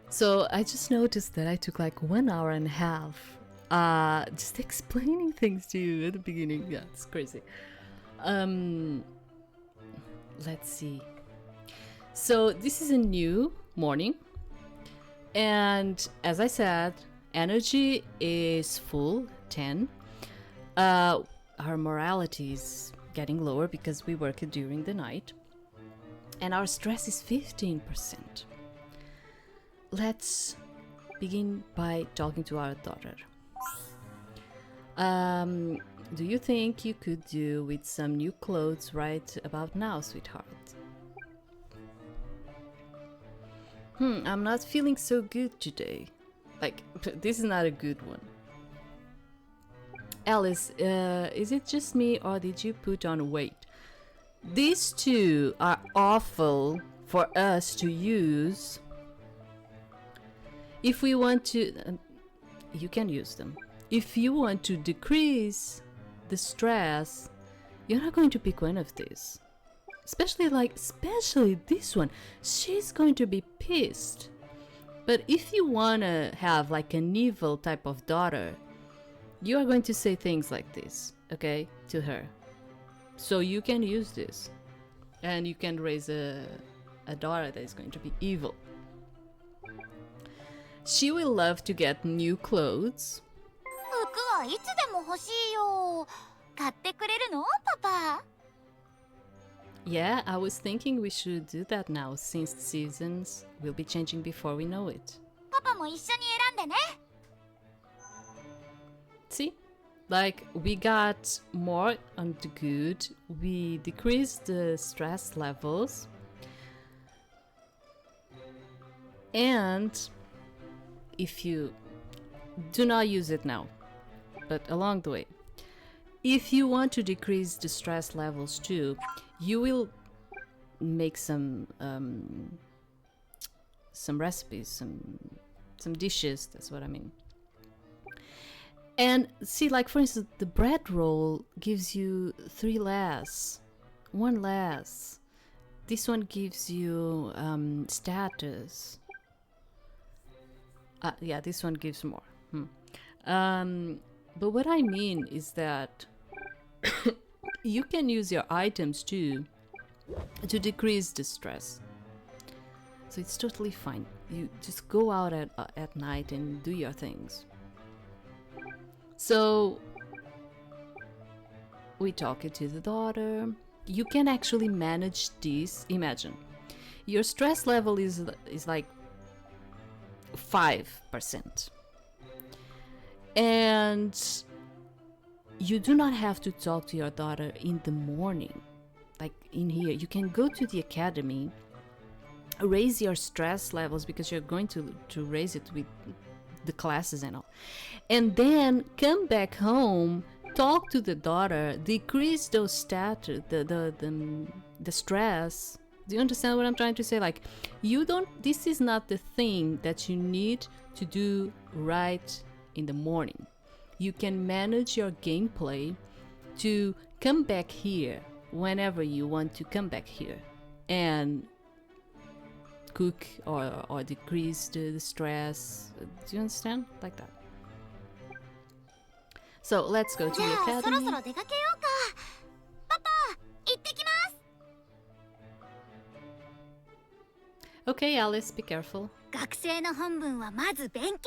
So I just noticed that I took like 1 hour and a half just explaining things to you at the beginning. Yeah, it's crazy. Let's see. So this is a new morning, and as I said, energy is full, 10. Our morality is getting lower because we work during the night, and our stress is 15%. Let's begin by talking to our daughter. Do you think you could do with some new clothes right about now, sweetheart? I'm not feeling so good today. Like, this is not a good one. Alice, is it just me or did you put on weight? These two are awful for us to use. If we want to, you can use them. If you want to decrease the stress, you're not going to pick one of these. Especially this one. She's going to be pissed. But if you want to have like an evil type of daughter, you are going to say things like this, okay, to her. So you can use this. And you can raise a daughter that is going to be evil. She will love to get new clothes. 服はいつでも欲しいよ。買ってくれるの、パパ？ Yeah, I was thinking we should do that now since the seasons will be changing before we know it. パパも一緒に選んでね。 See? Like, we got more on the good, we decreased the stress levels, and if you do not use it now, but along the way, if you want to decrease the stress levels too, you will make some recipes, some dishes. That's what I mean. And see, like for instance, the bread roll gives you 3 less, 1 less. This one gives you status. Yeah, this one gives more. But what I mean is that you can use your items too to decrease the stress. So it's totally fine. You just go out at night and do your things. So we talk it to the daughter. You can actually manage this. Imagine your stress level is like 5%. And you do not have to talk to your daughter in the morning. Like in here, you can go to the academy, raise your stress levels because you're going to raise it with the classes and all. And then come back home, talk to the daughter, decrease those status, the stress. Do you understand what I'm trying to say? Like, this is not the thing that you need to do right in the morning. You can manage your gameplay to come back here whenever you want to come back here and cook or decrease the stress. Do you understand? Like that. So let's go to the academy. そろそろ出かけようか。パパ、行ってきます。 Okay, Alice, be careful. 学生の本分はまず勉強。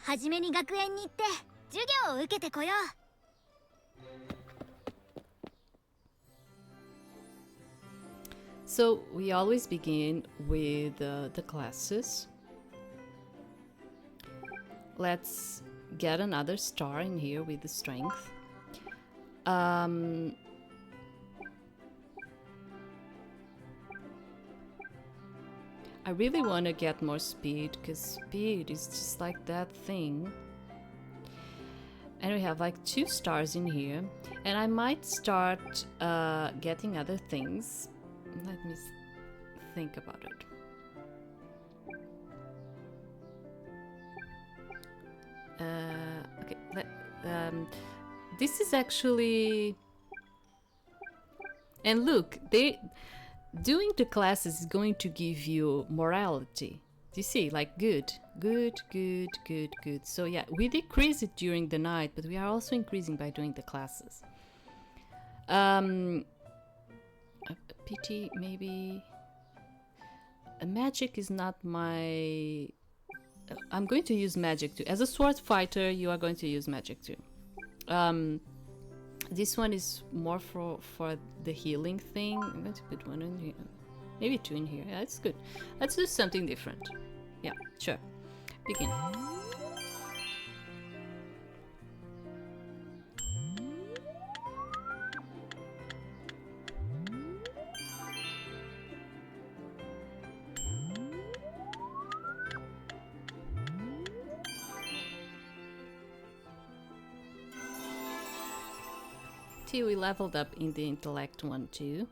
はじめに学園に行って授業を受けてこよう。 So we always begin with the classes. Let's get another star in here with the strength. I really want to get more speed because speed is just like that thing. And we have like 2 stars in here, and I might start getting other things. Let me think about it. Okay, this is actually, and look, doing the classes is going to give you morality. You see, like good. So yeah, we decrease it during the night, but we are also increasing by doing the classes. A pity, maybe. A magic is not my. I'm going to use magic too. As a sword fighter, you are going to use magic too. This one is more for the healing thing. I'm going to put one in here. Maybe two in here. Yeah, it's good. Let's do something different. Yeah, sure. Begin. We leveled up in the intellect one too.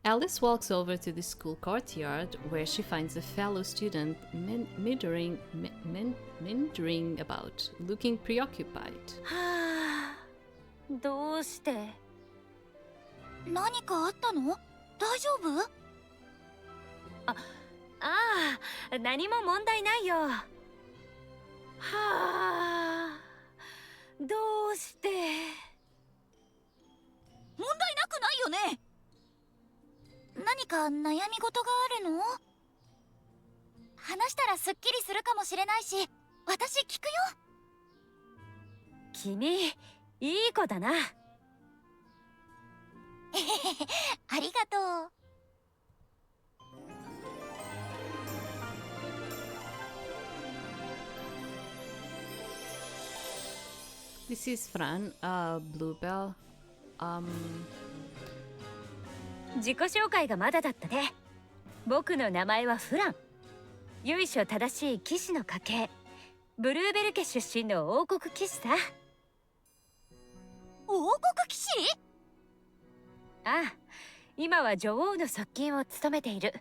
Alice walks over to the school courtyard where she finds a fellow student meandering about, looking preoccupied. どうして？何かあったの？大丈夫？ああ、何も問題ないよ。はあ、どうして？問題なくないよね。何か悩み事があるの？話したらすっきりするかもしれないし、私聞くよ。君、いい子だな。ありがとう。This is Fran, Bluebell. 自己紹介がまだだったね。僕の名前はフラン。由緒正しい騎士の家系。ブルーベル家出身の王国騎士さ。王国騎士？ああ、今は女王の側近を務めている。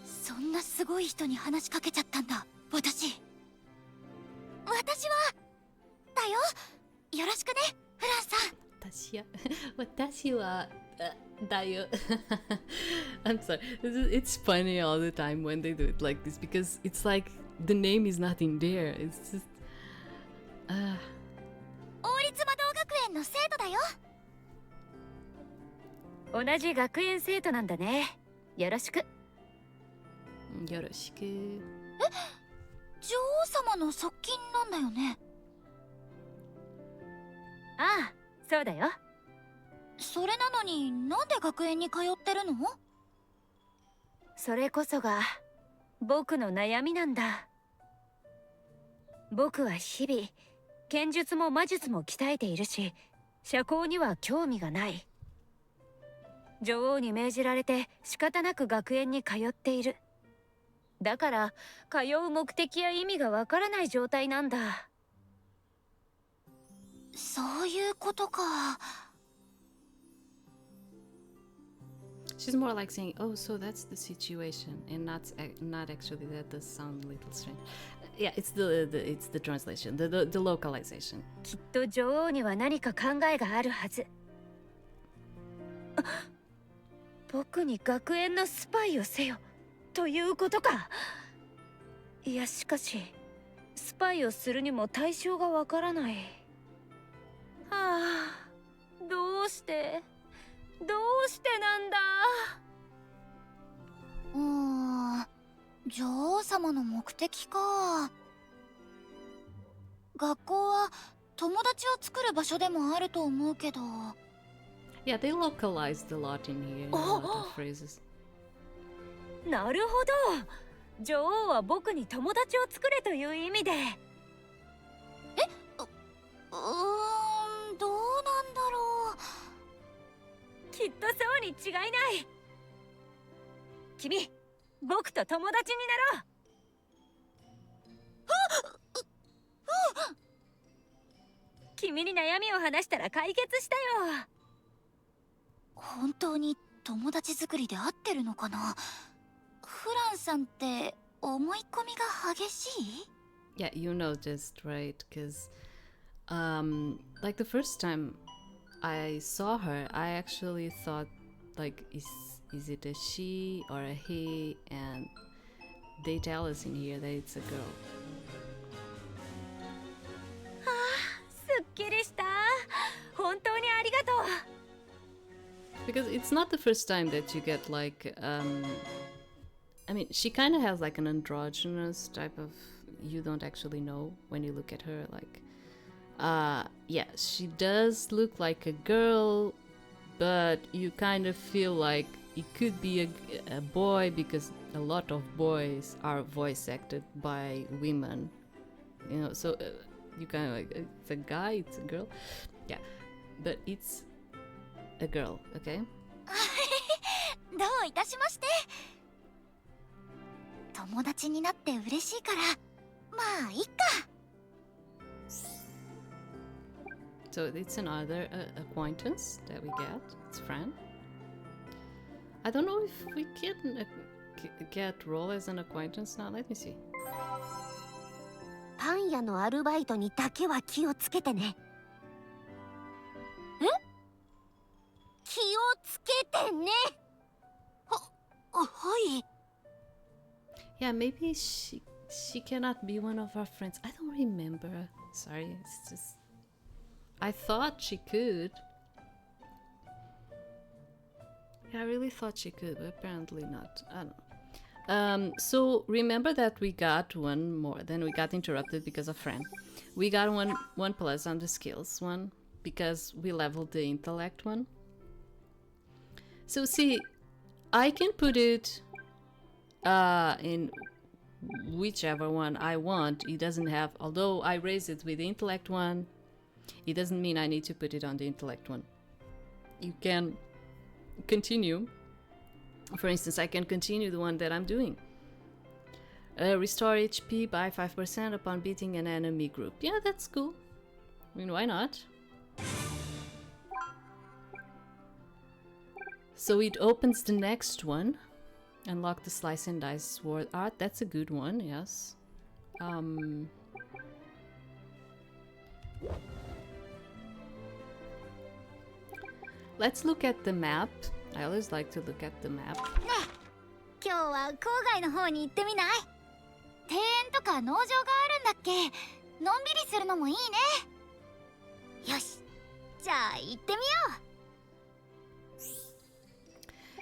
そんなすごい人に話しかけちゃったんだ、私はだよ。よろしくね、フランさん。私はだよ。I'm sorry. It's funny all the time when they do it like this because it's like the name is nothing there. It's just. 王立魔導学園の生徒だよ。同じ学園生徒なんだね。よろしく。よろしく。女王様の側近なんだよね。ああ、そうだよ。それなのになんで学園に通ってるの？それこそが僕の悩みなんだ。僕は日々剣術も魔術も鍛えているし、社交には興味がない。女王に命じられて仕方なく学園に通っている。だから通う目的や意味がわからない状態なんだ。そういうことか。She's more like saying, "Oh, so that's the situation," and not actually. That does sound a little strange. Yeah, it's the translation, the localization. きっと女王には何か考えがあるはず。僕に学園のスパイをせよということか。いや、しかしスパイをするにも対象がわからない。はあ、どうしてなんだ。女王様の目的か。学校は友達を作る場所でもあると思うけど。Yeah, they localized a lot in here. A lot of phrases. なるほど。女王は僕に友達を作れという意味で。どうなんだろう。きっとそうに違いない。君、僕と友達になろう。君に悩みを話したら解決したよ。本当に友達作りで合ってるのかな。フランさんって思い込みが激しい？ Yeah, you noticed, right? Because, like the first time I saw her, I actually thought, like, is it a she or a he? And they tell us in here that it's a girl. すっきりした。本当にありがとう。 Because it's not the first time that you get like I mean, she kind of has like an androgynous type of, you don't actually know when you look at her, like yeah, she does look like a girl, but you kind of feel like it could be a boy, because a lot of boys are voice acted by women, you know, so you kind of like, it's a guy, it's a girl, yeah, but it's a girl, okay? どういたしまして。友達になって嬉しいから、まあいっか。 So it's another acquaintance that we get. It's friend. I don't know if we can get role as an acquaintance now. Let me see. パン屋のアルバイトにだけは気をつけてね。え？気をつけてね。はい。 Yeah, maybe she cannot be one of our friends. I don't remember. Sorry, it's just, I thought she could. Yeah, I really thought she could, but apparently not. I don't know. So remember that we got one more. Then we got interrupted because of friend. We got one plus on the skills one because we leveled the intellect one. So see, I can put it in whichever one I want. It doesn't have, although I raise it with the intellect one, it doesn't mean I need to put it on the intellect one. You can continue. For instance, I can continue the one that I'm doing. Restore HP by 5% upon beating an enemy group. Yeah, that's cool. I mean, why not? So it opens the next one. Unlock the slice and dice sword art. That's a good one, yes. Let's look at the map. I always like to look at the map. 今日は郊外の方に行ってみない？庭園とか農場があるんだっけ？のんびりするのもいいね。よし、じゃあ行ってみよう。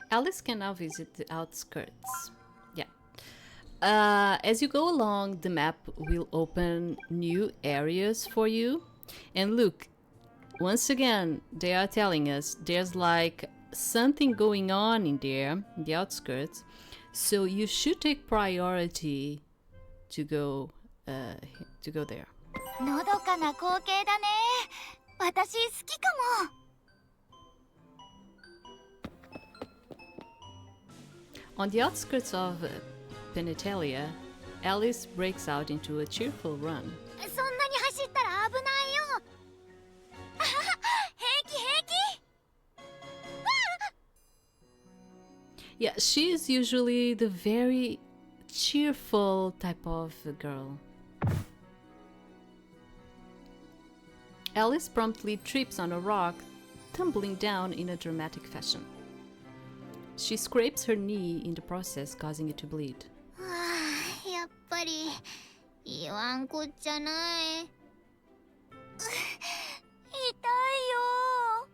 Alice can now visit the outskirts. Yeah. As you go along, the map will open new areas for you. And look, once again, they are telling us there's like something going on in there, in the outskirts. So you should take priority to go there. のどかな光景だね。私好きかも。 On the outskirts of Penetalia, Alice breaks out into a cheerful run. そんなに走ったら危ないよ。あはは、平気平気。 Yeah, she is usually the very cheerful type of girl. Alice promptly trips on a rock, tumbling down in a dramatic fashion. She scrapes her knee in the process, causing it to bleed. はあ、やっぱり言わんこっちゃない。痛いよ。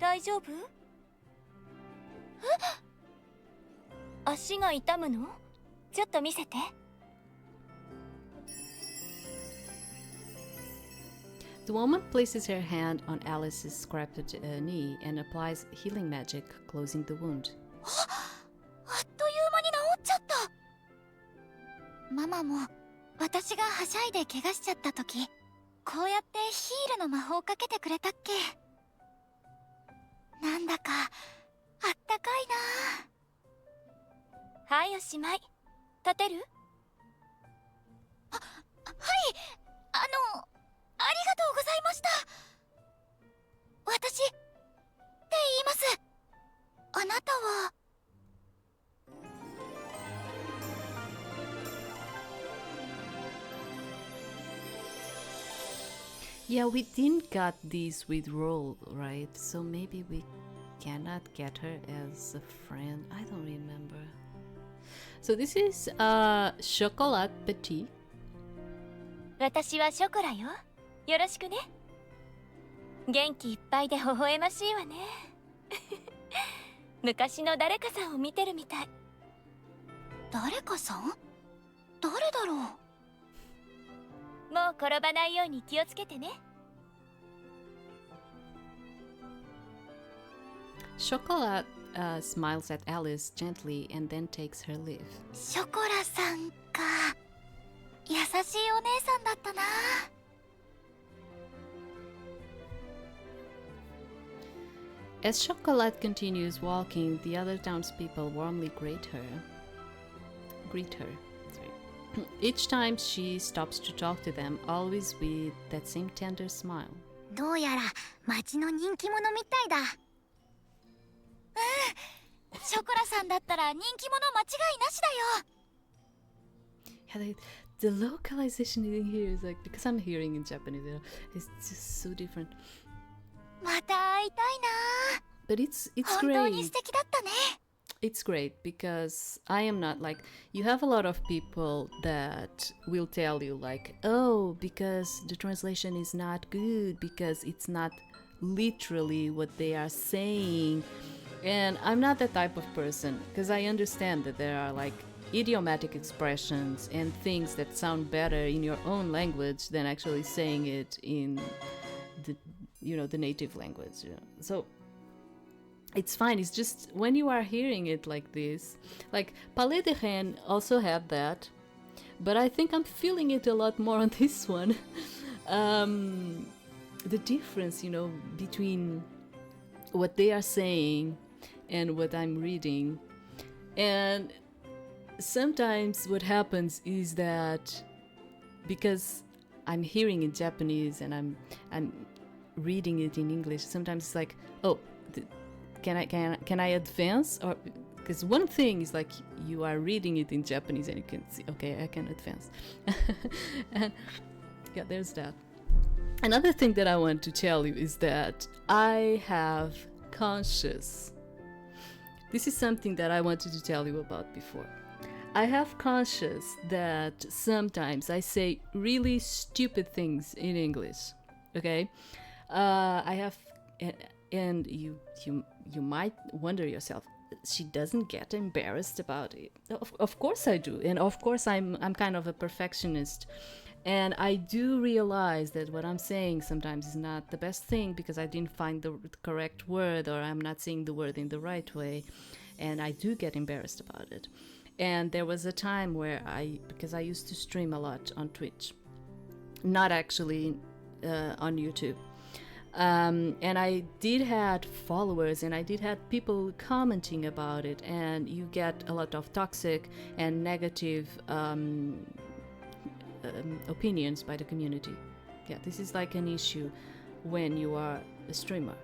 大丈夫？足が痛むの？ちょっと見せて。 The woman places her hand on Alice's scraped knee and applies healing magic, closing the wound. あっという間に治っちゃった。ママも私がはしゃいで怪我しちゃった時、こうやってヒールの魔法かけてくれたっけ。なんだかあったかいな。はい、おしまい。立てる？はい、ありがとうございました。私って言います。あなたは。Yeah, we didn't got these with roll, right? So maybe we cannot get her as a friend. I don't remember. So this is chocolat petit. 私はショコラよ。よろしくね。元気いっぱいで微笑ましいわね。昔の誰かさんを見てるみたい。誰かさん？誰だろう。もう転ばないように気をつけてね。Chocolat smiles at Alice gently and then takes her leave. ショコラさんか。優しいお姉さんだったな。As Chocolat continues walking, the other townspeople warmly greet her. Sorry. Each time she stops to talk to them, always with that same tender smile. どうやら町の人気者みたいだ。うん。ショコラさんだったら人気者間違いなしだよ。Yeah, the localization in here is like, because I'm hearing in Japanese, it's just so different. また会いたいな。 But it's 本当に great. 素敵だったね。 It's great because I am not like, you have a lot of people that will tell you like, oh, because the translation is not good, because it's not literally what they are saying. And I'm not that type of person because I understand that there are like idiomatic expressions and things that sound better in your own language than actually saying it in the native language. So it's fine. It's just when you are hearing it like this, like Palais de Rennes also have that, but I think I'm feeling it a lot more on this one. The difference, between what they are saying and what I'm reading. And sometimes what happens is that because I'm hearing in Japanese and I'm reading it in English, sometimes it's like, oh, can I advance? Or because one thing is like you are reading it in Japanese and you can see, okay, I can advance. And yeah, there's that. Another thing that I want to tell you is that I have conscious. This is something that I wanted to tell you about before. I have conscious that sometimes I say really stupid things in English. Okay, I have, and you might wonder yourself, she doesn't get embarrassed about it. Of course I do, and of course I'm kind of a perfectionist. And I do realize that what I'm saying sometimes is not the best thing because I didn't find the correct word or I'm not saying the word in the right way. And I do get embarrassed about it. And there was a time where because I used to stream a lot on Twitch, not actually on YouTube. And I did had followers and I did had people commenting about it. And you get a lot of toxic and negative opinions by the community. Yeah, this is like an issue when you are a streamer.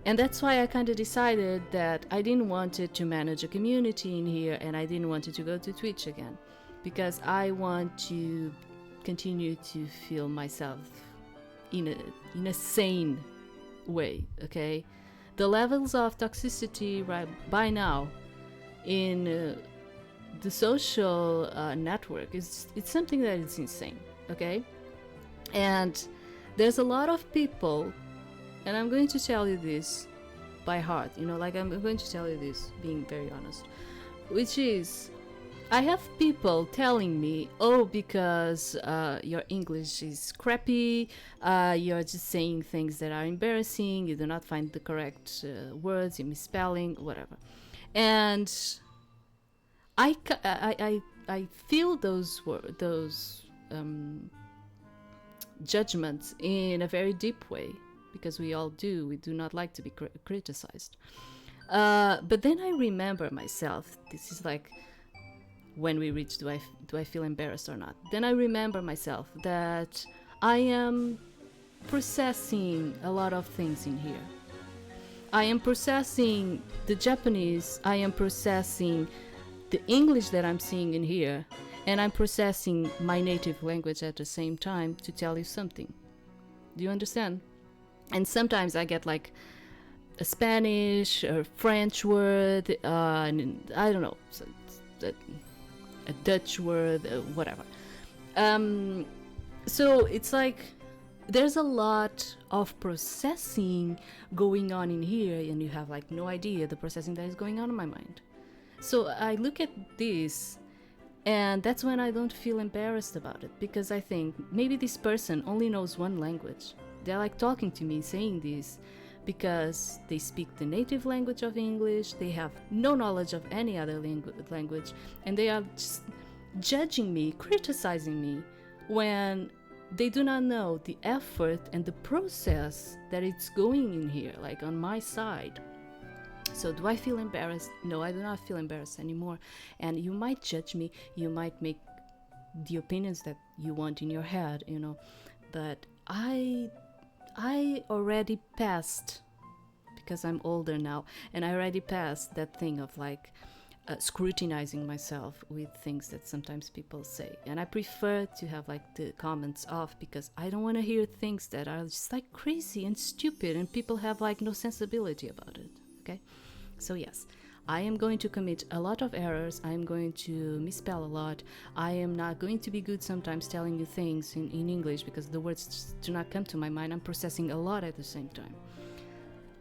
And that's why I kind of decided that I didn't want it to manage a community in here and I didn't want it to go to Twitch again because I want to continue to feel myself in a sane way, okay? The levels of toxicity right by now in the social network it's something that is insane, okay? And there's a lot of people, and I'm going to tell you this by heart, like I'm going to tell you this being very honest, which is I have people telling me, oh, because your English is crappy, you're just saying things that are embarrassing, you do not find the correct words, you're misspelling, whatever. And I feel those judgments in a very deep way because we all do. We do not like to be criticized. But then I remember myself. This is like when we reach, do I feel embarrassed or not? Then I remember myself that I am processing a lot of things in here. I am processing the Japanese. I am processing the English that I'm seeing in here, and I'm processing my native language at the same time to tell you something. Do you understand? And sometimes I get like a Spanish or French word, and I don't know, a Dutch word, whatever. So it's like there's a lot of processing going on in here, and you have like no idea the processing that is going on in my mind. So I look at this, and that's when I don't feel embarrassed about it, because I think maybe this person only knows one language. They're like talking to me, saying this because they speak the native language of English, they have no knowledge of any other language, and they are just judging me, criticizing me, when they do not know the effort and the process that it's going in here, like on my side. So do I feel embarrassed? No, I do not feel embarrassed anymore. And you might judge me, you might make the opinions that you want in your head, you know, but I already passed, because I'm older now, and I already passed that thing of like scrutinizing myself with things that sometimes people say. And I prefer to have like the comments off, because I don't want to hear things that are just like crazy and stupid and people have like no sensibility about it. Okay, so yes, I am going to commit a lot of errors. I am going to misspell a lot. I am not going to be good sometimes telling you things in English, because the words just do not come to my mind. I'm processing a lot at the same time.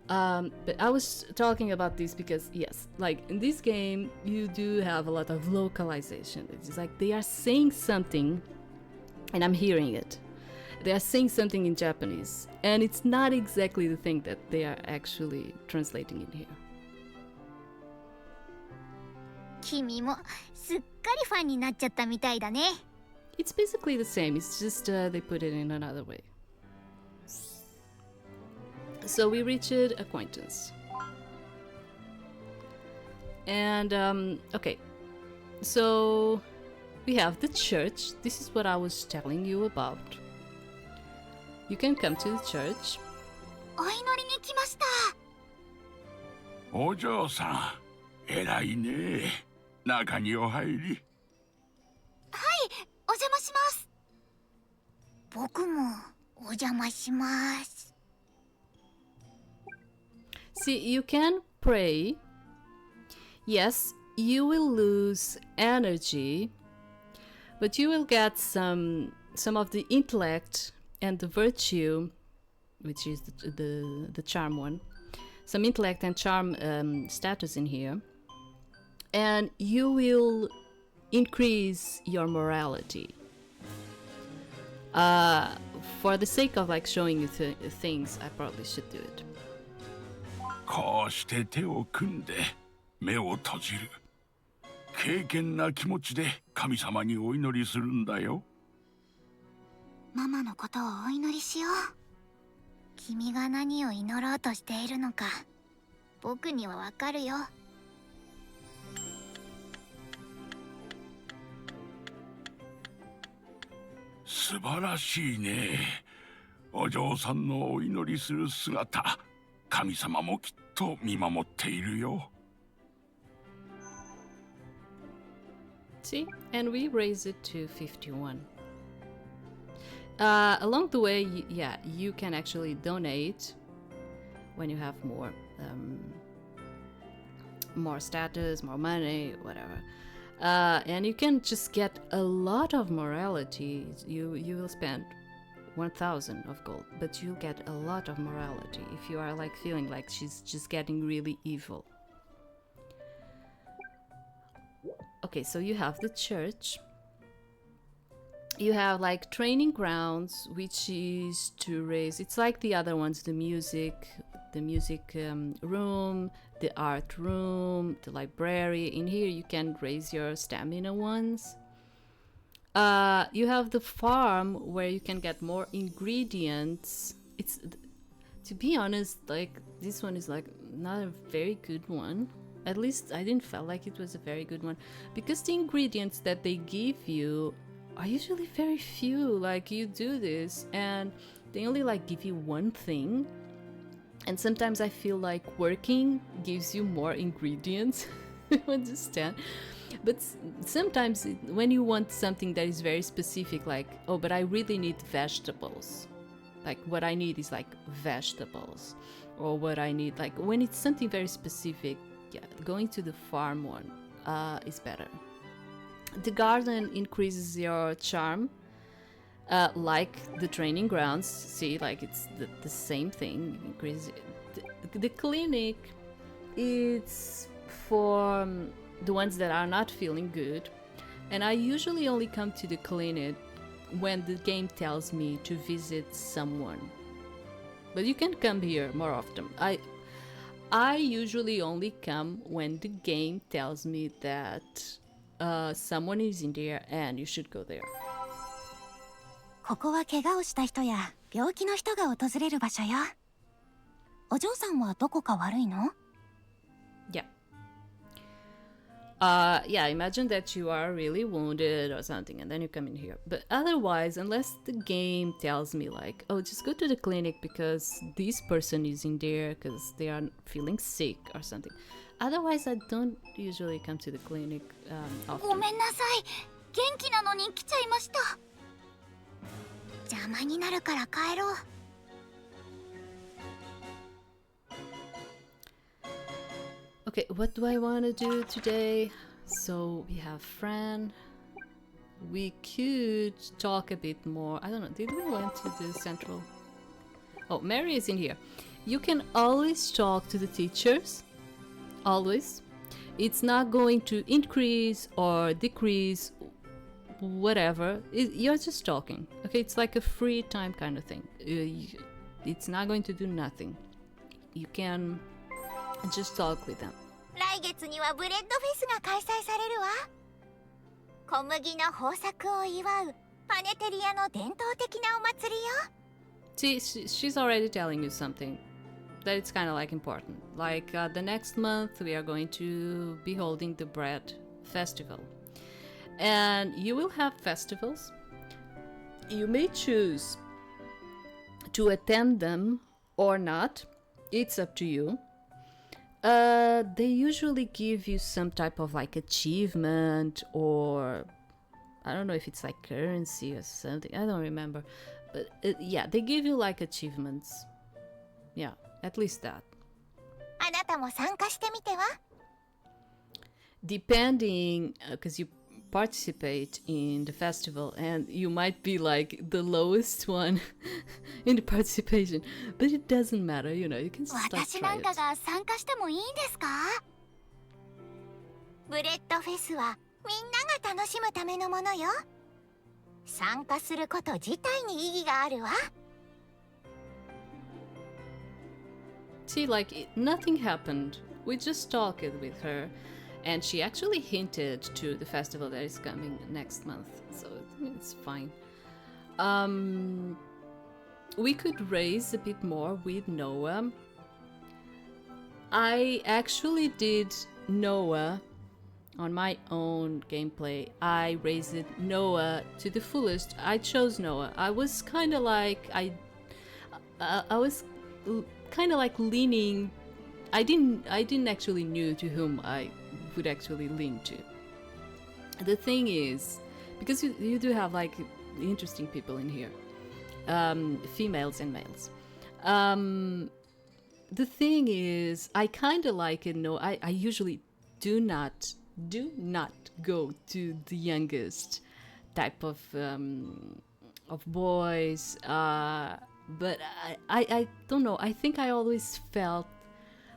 But I was talking about this because, yes, like in this game, you do have a lot of localization. It's like they are saying something and I'm hearing it. They are saying something in Japanese, and it's not exactly the thing that they are actually translating in here. 君もすっかりファンになっちゃったみたいだね。It's basically the same, it's just they put it in another way. So we reached acquaintance. And, okay. So we have the church. This is what I was telling you about. You can come to the church. お祈りに来ました。お嬢さん、偉いね。中にお入り。はい、お邪魔します。僕もお邪魔します。See, you can pray. Yes, you will lose energy, but you will get some of the intellect and the virtue, which is the charm one. Some intellect and charm status in here. And you will increase your morality. For the sake of like showing you things, I probably should do it. こうして手を組んで目を閉じる。敬虔な気持ちで神様にお祈りするんだよ。ママのことをお祈りしよう。君が何を祈ろうとしているのか、僕にはわかるよ。素晴らしいね。お嬢さんのお祈りする姿、神様もきっと見守っているよ。See, and we raise it to 51. Along the way, yeah, you can actually donate when you have more status, more money, whatever. And you can just get a lot of morality. You will spend 1,000 of gold, but you'll get a lot of morality if you are like feeling like she's just getting really evil. Okay, so you have the church. You have like training grounds, which is to raise, it's like the other ones, the music room, the art room, the library. In here you can raise your stamina ones. You have the farm where you can get more ingredients. It's, to be honest, like this one is like not a very good one. At least I didn't feel like it was a very good one, because the ingredients that they give you are usually very few. Like you do this and they only like give you one thing, and sometimes I feel like working gives you more ingredients. You understand? But sometimes when you want something that is very specific, like, oh, but I really need vegetables, Like what I need is like vegetables, or what I need, like when it's something very specific, yeah, going to the farm one is better. The garden increases your charm, like the training grounds. See, like it's the same thing. Increase the clinic. It's for the ones that are not feeling good, and I usually only come to the clinic when the game tells me to visit someone. But you can come here more often. I usually only come when the game tells me that someone is in there and you should go there. ここは怪我をした人や病気の人が訪れる場所よ。お嬢さんはどこか悪いの？ Yeah. Yeah, imagine that you are really wounded or something and then you come in here. But otherwise, unless the game tells me like, oh, just go to the clinic because this person is in there because they are feeling sick or something. Otherwise, I don't usually come to the clinic ご often. めんなさい。元気なのに来ちゃいました。邪魔になるから帰ろう。Okay, what do I want to do today? So we have Fran. We could talk a bit more. I don't know, did we went to the central? Oh, Mary is in here. You can always talk to the teachers. Always. It's not going to increase or decrease, whatever. You're just talking. Okay, it's like a free time kind of thing. It's not going to do nothing. You can just talk with them. 来月にはブレッドフェスが開催されるわ。小麦の豊作を祝うパネテリアの伝統的なお祭りよ。 See, she's already telling you something that it's kind of like important. Like the next month, we are going to be holding the bread festival. And you will have festivals. You may choose to attend them or not. It's up to you. They usually give you some type of like achievement, or I don't know if it's like currency or something. I don't remember. But yeah, they give you like achievements. Yeah, at least that. あなたも参加してみては？ Depending, because you participate in the festival and you might be like the lowest one in the participation, but it doesn't matter, you know, you can just like 私 try なんか it. が参加してもいいんですか？ブレッドフェスはみんなが楽しむためのものよ。参加すること自体に意義があるわ。 See, like nothing happened. We just talked with her, and she actually hinted to the festival that is coming next month, so it's fine. We could raise a bit more with Noah. I actually did Noah on my own gameplay. I raised Noah to the fullest. I chose Noah. I was kind of like I was kind of like leaning. I didn't actually knew to whom I would actually lean to. The thing is, because you do have like interesting people in here, females and males. The thing is, I kind of like it. No, I usually do not go to the youngest type of boys. But I don't know. I think I always felt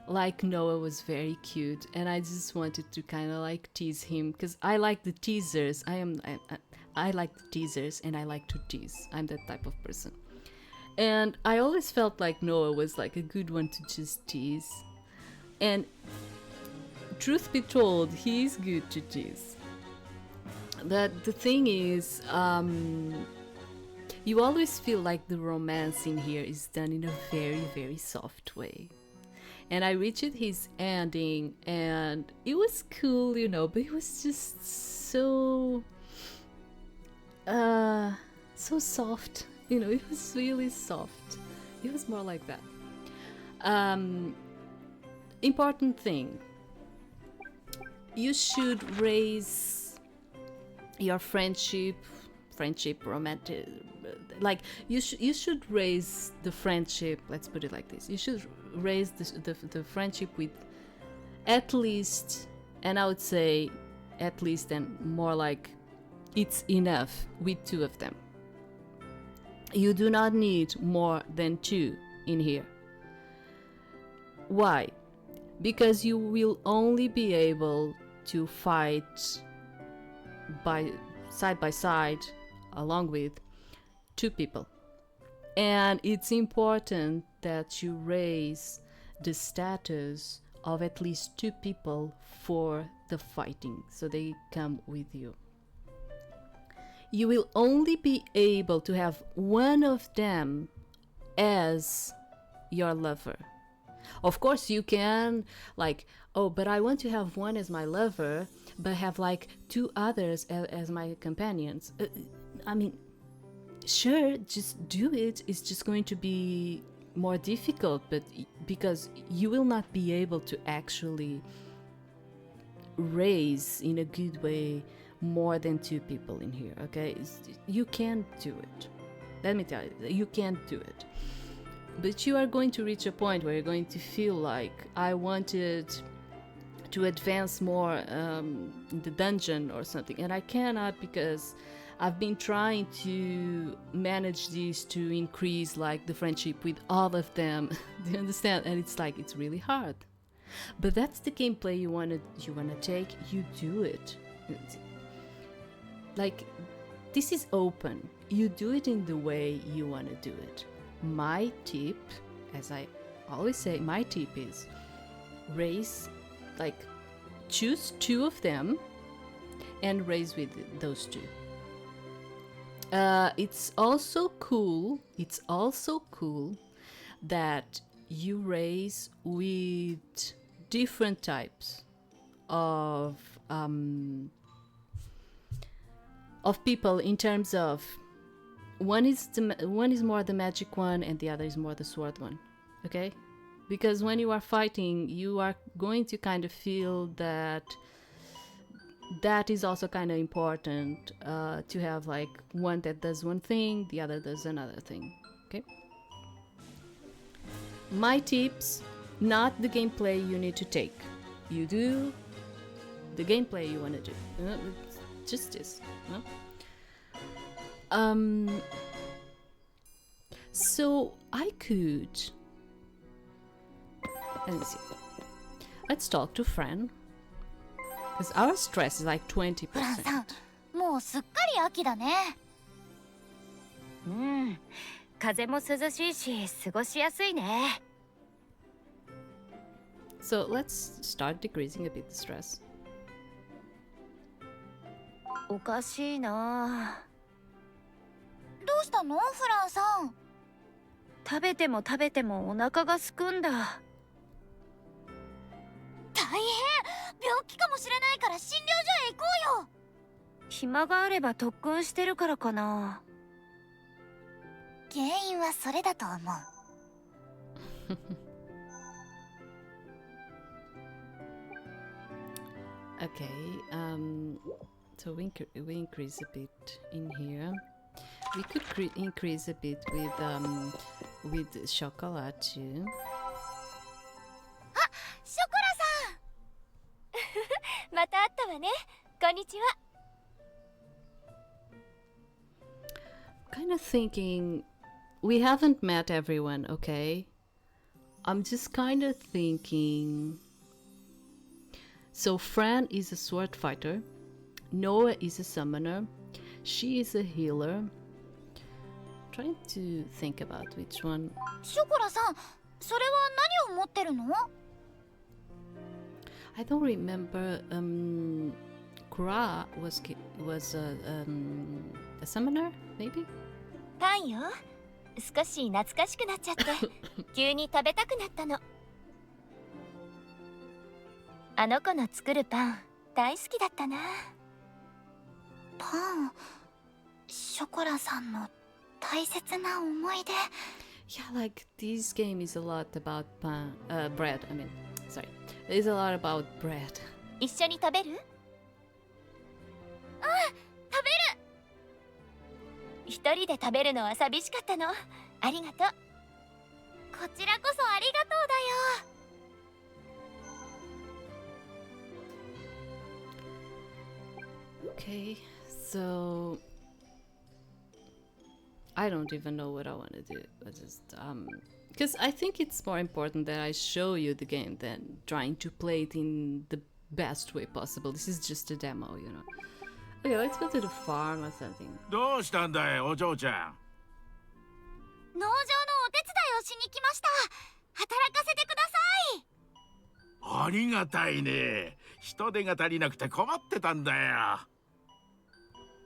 like Noah was very cute, and I just wanted to kind of like tease him because I like the teasers. I like the teasers, and I like to tease. I'm that type of person, and I always felt like Noah was like a good one to just tease. And truth be told, he's good to tease. But the thing is, you always feel like the romance in here is done in a very, very soft way. And I reached his ending, and it was cool, you know, but it was just so soft, you know. It was really soft. It was more like that. Important thing, you should raise your friendship friendship, romantic, like you should raise the friendship. Let's put it like this: you should raise the friendship with at least, and I would say at least, and more like it's enough with 2 of them. You do not need more than 2 in here. Why? Because you will only be able to fight by side along with 2 people. And it's important that you raise the status of at least 2 people for the fighting, so they come with you. You will only be able to have one of them as your lover. Of course, you can, like, oh, but I want to have one as my lover, but have like 2 others as my companions. I mean, sure, just do it. It's just going to be more difficult, but because you will not be able to actually raise in a good way more than 2 people in here, okay? You can't do it. Let me tell you, you can't do it. But you are going to reach a point where you're going to feel like, I wanted to advance more in the dungeon or something, and I cannot because I've been trying to manage these to increase like the friendship with all of them. Do you understand? And it's like, it's really hard. But that's the gameplay you wanna take. You do it. Like, this is open. You do it in the way you wanna do it. My tip, as I always say, my tip is raise, like, choose 2 of them and raise with those 2. It's also cool that you raise with different types of people, in terms of one is more the magic one and the other is more the sword one, okay? Because when you are fighting, you are going to kind of feel that is also kind of important, to have like one that does one thing, the other does another thing, okay? My tips, not the gameplay you need to take. You do the gameplay you want to do. It's just this, no? So I could, let me see. Let's talk to Fran, because our stress is like 20%. フランさん、もうすっかり秋だね。うん、風も涼しいし過ごしやすいね。 So let's start decreasing a bit the stress. おかしいな。どうしたの、フランさん。食べても食べてもお腹がすくんだ。大変、病気かもしれないから診療所へ行こうよ。暇があれば特訓してるからかな。原因はそれだと思う。Okay, so we increase a bit in here. We could increase a bit with chocolate too. あ、ショコラさん。また会ったわね。こんにちは。Kind of thinking, we haven't met everyone, okay? I'm just kind of thinking. So Fran is a sword fighter, Noah is a summoner, she is a healer. Trying to think about which one. ショコラさん、それは何を持ってるの？ I don't remember. Kura was a summoner, maybe? パンよ。少し懐かしくなっちゃって急に食べたくなったの。あの子の作るパン大好きだったな。パン、ショコラさんの大切な思い出。 Yeah, like this game is a lot about bread. I mean, sorry, it's a lot about bread. 一緒に食べる？うん、食べる。一人で食べるのは寂しかったの。ありがとう。こちらこそありがとうだよ。 Okay, so I don't even know what I want to do. I just because I think it's more important that I show you the game than trying to play it in the best way possible. This is just a demo, you know. Okay, let's go to the farm or something. どうしたんだい、お嬢ちゃん。農場のお手伝いをしに来ました。働かせてください。ありがたいね。人手が足りなくて困ってたんだよ。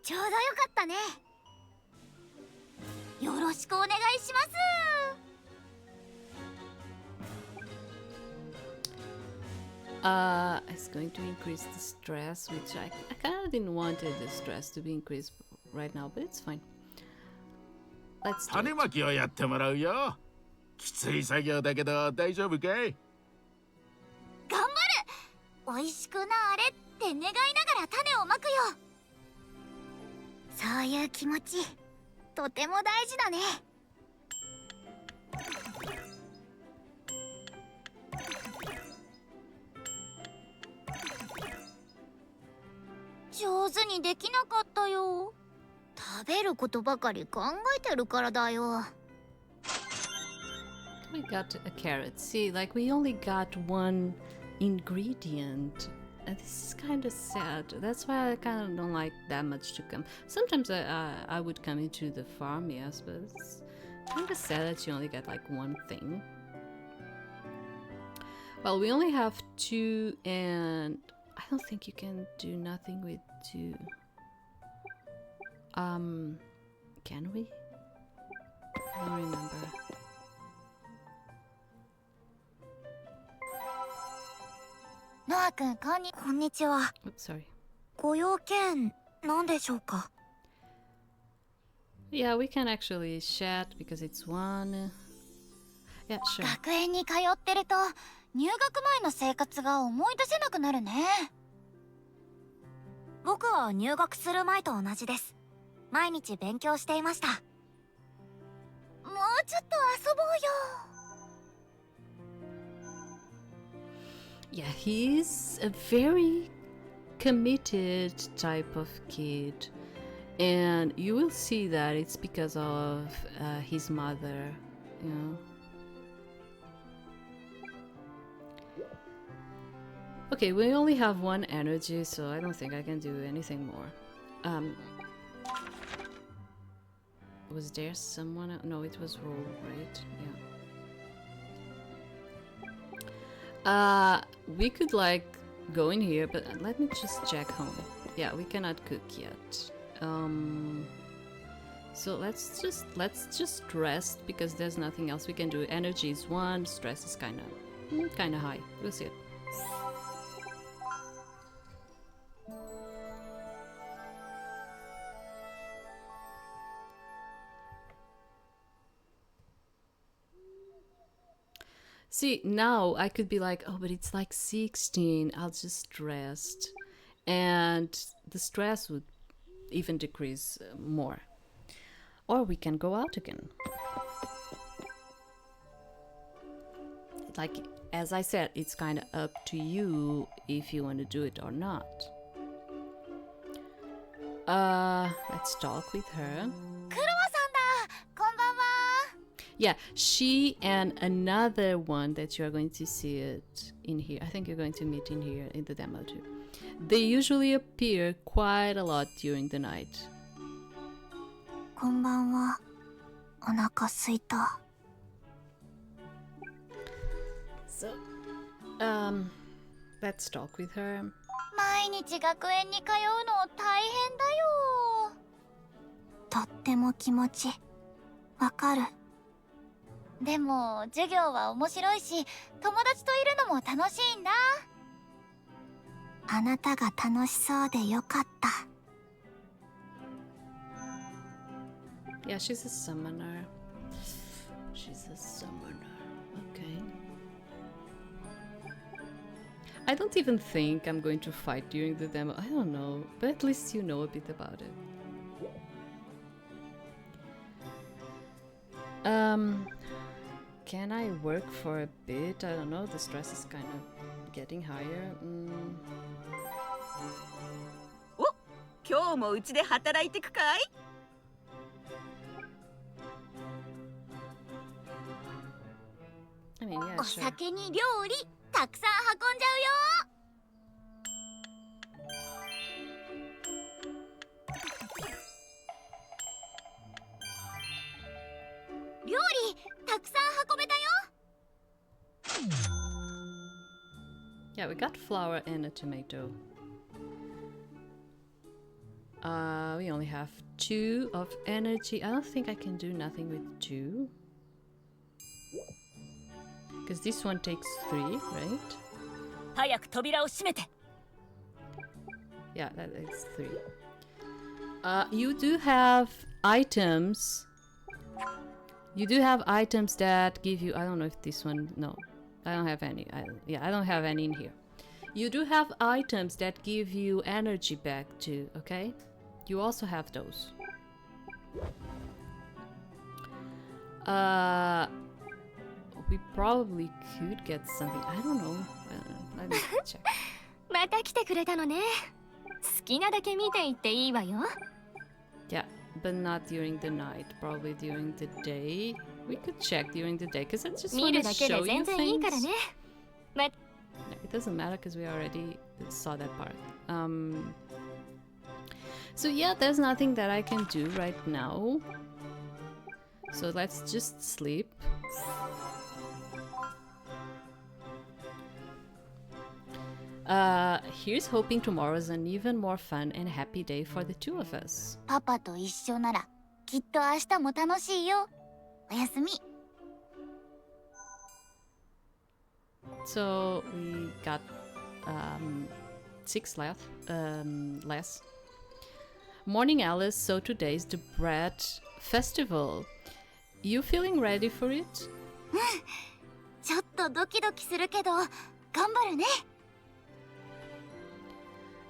ちょうどよかったね。よろしくお願いします。It's going to increase the stress, which I kind of didn't want the stress to be increased right now, but it's fine. Let's do 種 it. まきをやってもらうよ。きつい作業だけど大丈夫かい？頑張る。美味しくなあれって願いながら種をまくよ。そういう気持ちとても大事だね。上手にできなかったよ。食べることばかり考えてるからだよ。We got a carrot. See, like we only got one ingredient. And this is kind of sad. That's why I kind of don't like that much to come. Sometimes I would come into the farm, yes, but it's kind of sad that you only get like one thing. Well, we only have two, and I don't think you can do nothing with two. Can we? I don't remember. ノア君、こんにちは。 Oops, sorry. ご用件なんでしょうか。 Yeah, we can actually chat because it's one. Yeah, sure. 学園に通ってると入学前の生活が思い出せなくなるね。僕は入学する前と同じです。毎日勉強していました。もうちょっと遊ぼうよ。 Yeah, he's a very committed type of kid, and you will see that it's because of his mother, you know. Okay, we only have one energy, so I don't think I can do anything more. Was there someone? No, it was Roll, right? Yeah. We could like go in here, but let me just check home. Yeah, we cannot cook yet. So let's just rest because there's nothing else we can do. Energy is 1, stress is kind of high. We'll see it. See, now I could be like, oh, but it's like 16, I'll just rest. And the stress would even decrease more. Or we can go out again. Like, as I said, it's kind of up to you if you want to do it or not. Let's talk with her. クロワさんだ。こんばんは。 Yeah, she and another one that you are going to see it in here. I think you're going to meet in here in the demo too. They usually appear quite a lot during the night. こんばんは。お腹すいた。 So, let's talk with her. 毎日学園に通うの大変だよ。とっても気持ちわかる。でも授業は面白いし、友達といるのも楽しいんだ。あなたが楽しそうでよかった。 Yeah, she's a summoner. She's a summoner. Okay. I don't even think I'm going to fight during the demo. I don't know, but at least you know a bit about it. Can I work for a bit? I don't know. The stress is kind of getting higher. お、今日もうちで働いてくかい？ I mean, yeah, お sure. 酒に料理たくさん運んじゃうよ。料理たくさん運べたよ。 Yeah, we got flour and a tomato. We only have 2 of energy. I don't think I can do nothing with 2. Because this one takes 3, right? 早く扉を閉めて。 Yeah, that is 3. You do have items. You do have items that give you... I don't know if this one... No. I don't have any. I don't have any in here. You do have items that give you energy back too, okay? You also have those. We probably could get something. I don't know. Let me check. また来てくれたのね。好きなだけ見ていっていいわよ。 Yeah, but not during the night. Probably during the day. We could check during the day because I just 見 want る to だけ show で you 全然いいから things. ね。ま、 It doesn't matter because we already saw that part. So yeah, there's nothing that I can do right now. So let's just sleep. Here's hoping tomorrow's an even more fun and happy day for the two of us. パパと一緒ならきっと明日も楽しいよ。おやすみ。 So we got 6 left, less. Morning, Alice. So today's the bread festival. You feeling ready for it? ちょっとドキドキするけど頑張るね。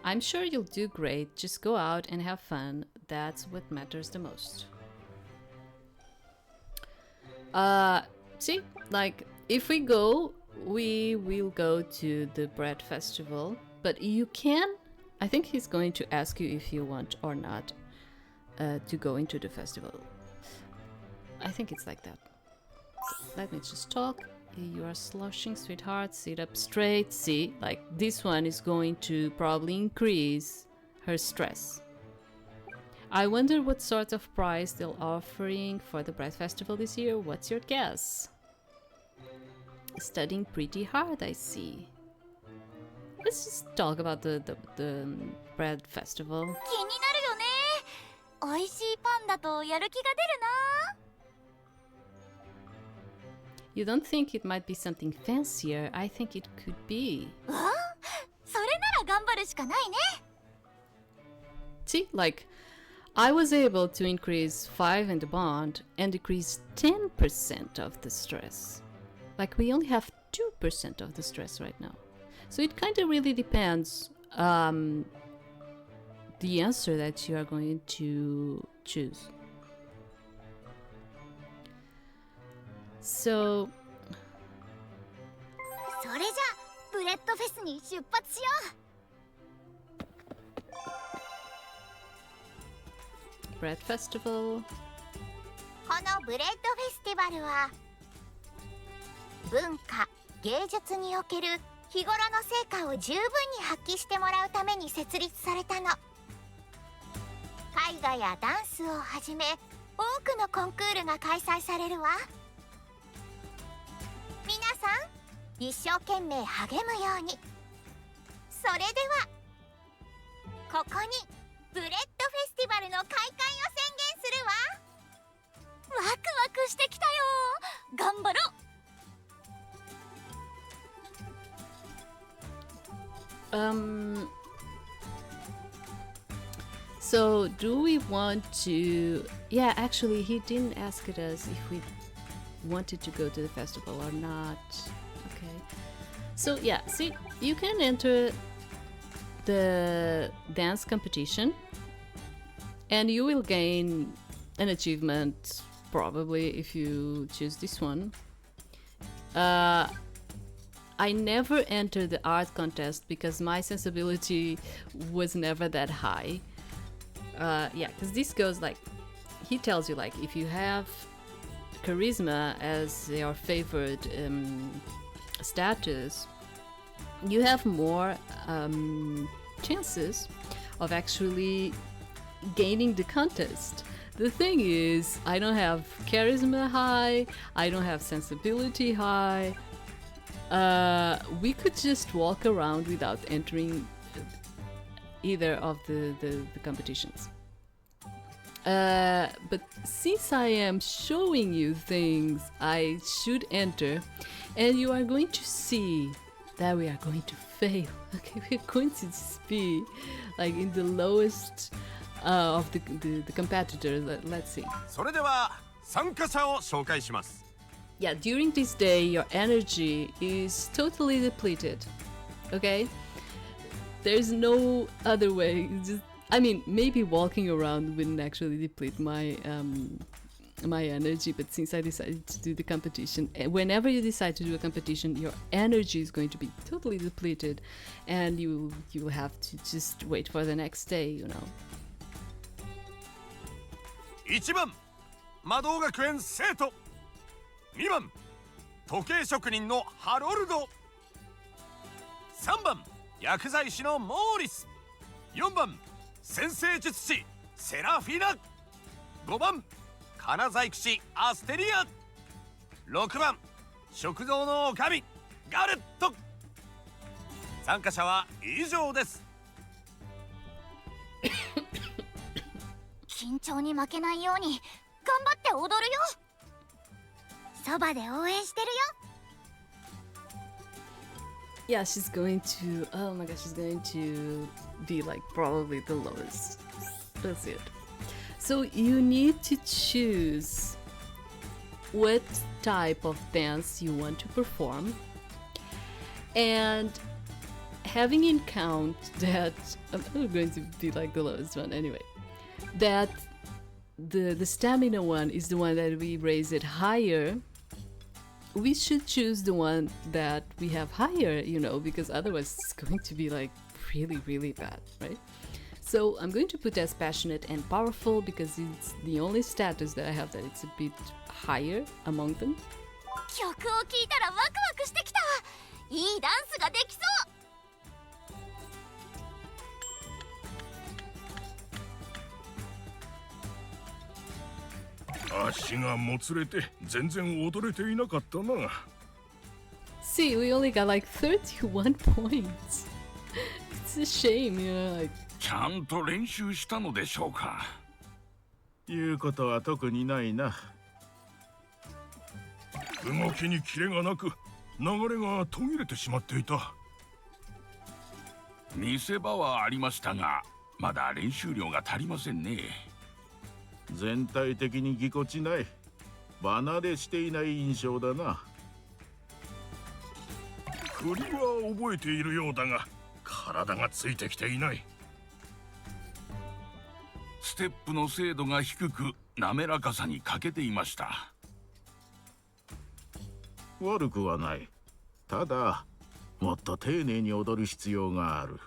I'm sure you'll do great. Just go out and have fun. That's what matters the most. See, like, if we go, we will go to the bread festival. But you can, I think he's going to ask you if you want or not to go into the festival. I think it's like that. Let me just talk. You are slouching, sweetheart. Sit up straight. See, like this one is going to probably increase her stress. I wonder what sort of prize they're offering for the bread festival this year. What's your guess? Studying pretty hard, I see. Let's just talk about the bread festival. 気になるよね。美味しいパンだとやる気が出るな。 You don't think it might be something fancier? I think it could be. それなら頑張るしかないね。 See, like, I was able to increase 5 in the bond and decrease 10% of the stress. Like, we only have 2% of the stress right now. So it kind of really depends the answer that you are going to choose. So それじゃブレッドフェスに出発しよう。 bread festival. このブレッドフェスティバルは文化・芸術における日頃の成果を十分に発揮してもらうために設立されたの。絵画やダンスをはじめ多くのコンクールが開催されるわ。皆さん一生懸命励むように。それではここにブレッドフェスティバルの開会を宣言するわ。ワクワクしてきたよ。頑張ろう。 So do we want to... Yeah, actually, he didn't ask us if we wanted to go to the festival or not. Okay. So yeah, see, you can enter the dance competition and you will gain an achievement probably if you choose this one. I never entered the art contest because my sensibility was never that high. Yeah, because this goes like, he tells you like if you have charisma as your favorite status, you have more chances of actually gaining the contest. The thing is, I don't have charisma high, I don't have sensibility high. We could just walk around without entering either of the competitions. But since I am showing you things I should enter, and you are going to see that we are going to fail. Okay, we're going to just be like in the lowest of the competitors. Let's see. それでは参加者を紹介します。 Yeah, during this day, your energy is totally depleted. Okay? There's no other way. Just, I mean, maybe walking around wouldn't actually deplete my my energy, but since I decided to do the competition, whenever you decide to do a competition, your energy is going to be totally depleted, and you will have to just wait for the next day, you know. 1番魔導学園生徒、2番時計職人のハロルド、3番薬剤師のモーリス、4番先生術師セラフィナ、5番金細工師アステリア、6番食堂の女将ガレット。参加者は以上です。緊張に負けないように頑張って踊るよ。そばで応援してるよ。Yeah, she's going to. Oh my gosh, she's going to be like probably the lowest. That's it. So you need to choose what type of dance you want to perform, and having in count that I'm going to be like the lowest one anyway. That the stamina one is the one that we raise it higher. We should choose the one that we have higher, you know, because otherwise it's going to be like really bad, right? So I'm going to put as passionate and powerful because it's the only status that I have that it's a bit higher among them. 曲を聴いたらワクワクしてきた。いいダンスができそう。足がもつれて全然踊れていなかったな。See, we only got like 31 points. It's a shame, you know, like... ちゃんと練習したのでしょうか。いうことは特にないな。動きにキレがなく流れが途切れてしまっていた。見せ場はありましたがまだ練習量が足りませんね。全体的にぎこちない。離れしていない印象だな。振りは覚えているようだが体がついてきていない。ステップの精度が低く滑らかさに欠けていました。悪くはない。ただもっと丁寧に踊る必要がある。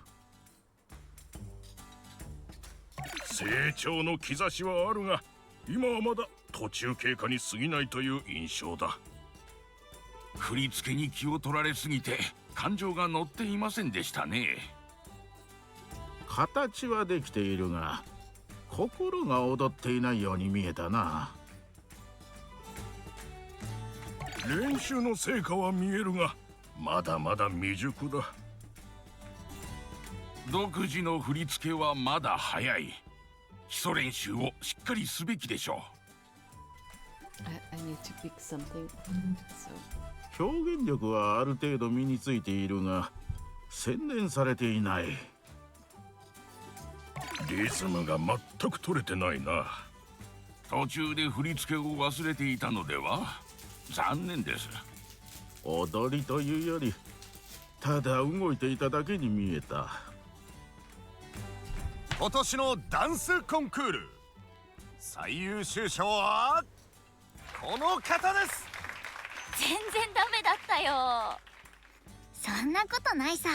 成長の兆しはあるが今はまだ途中経過に過ぎないという印象だ。振り付けに気を取られすぎて感情が乗っていませんでしたね。形はできているが心が踊っていないように見えたな。練習の成果は見えるがまだまだ未熟だ。独自の振り付けはまだ早い。基礎練習をしっかりすべきでしょう。I need to pick something. So. 表現力はある程度身についているが洗練されていない。リズムが全く取れてないな。途中で振り付けを忘れていたのでは？残念です。踊りというよりただ動いていただけに見えた。今年のダンスコンクール最優秀賞はこの方です。全然ダメだったよ。そんなことないさ。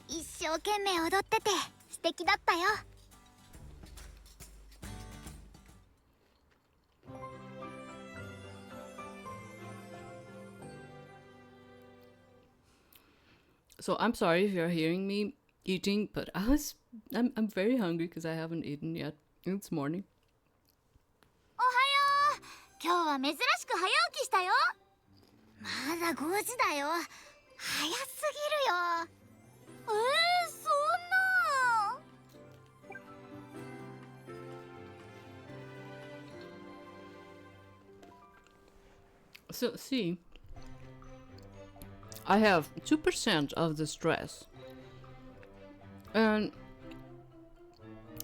一生懸命踊ってて素敵だったよ。So I'm sorry if you're hearing me eating, but I'm very hungry because I haven't eaten yet. It's morning. おはよう。今日は珍しく早起きしたよ。まだ5時だよ。早すぎるよ。そんな。So see, I have 2% of the stress, and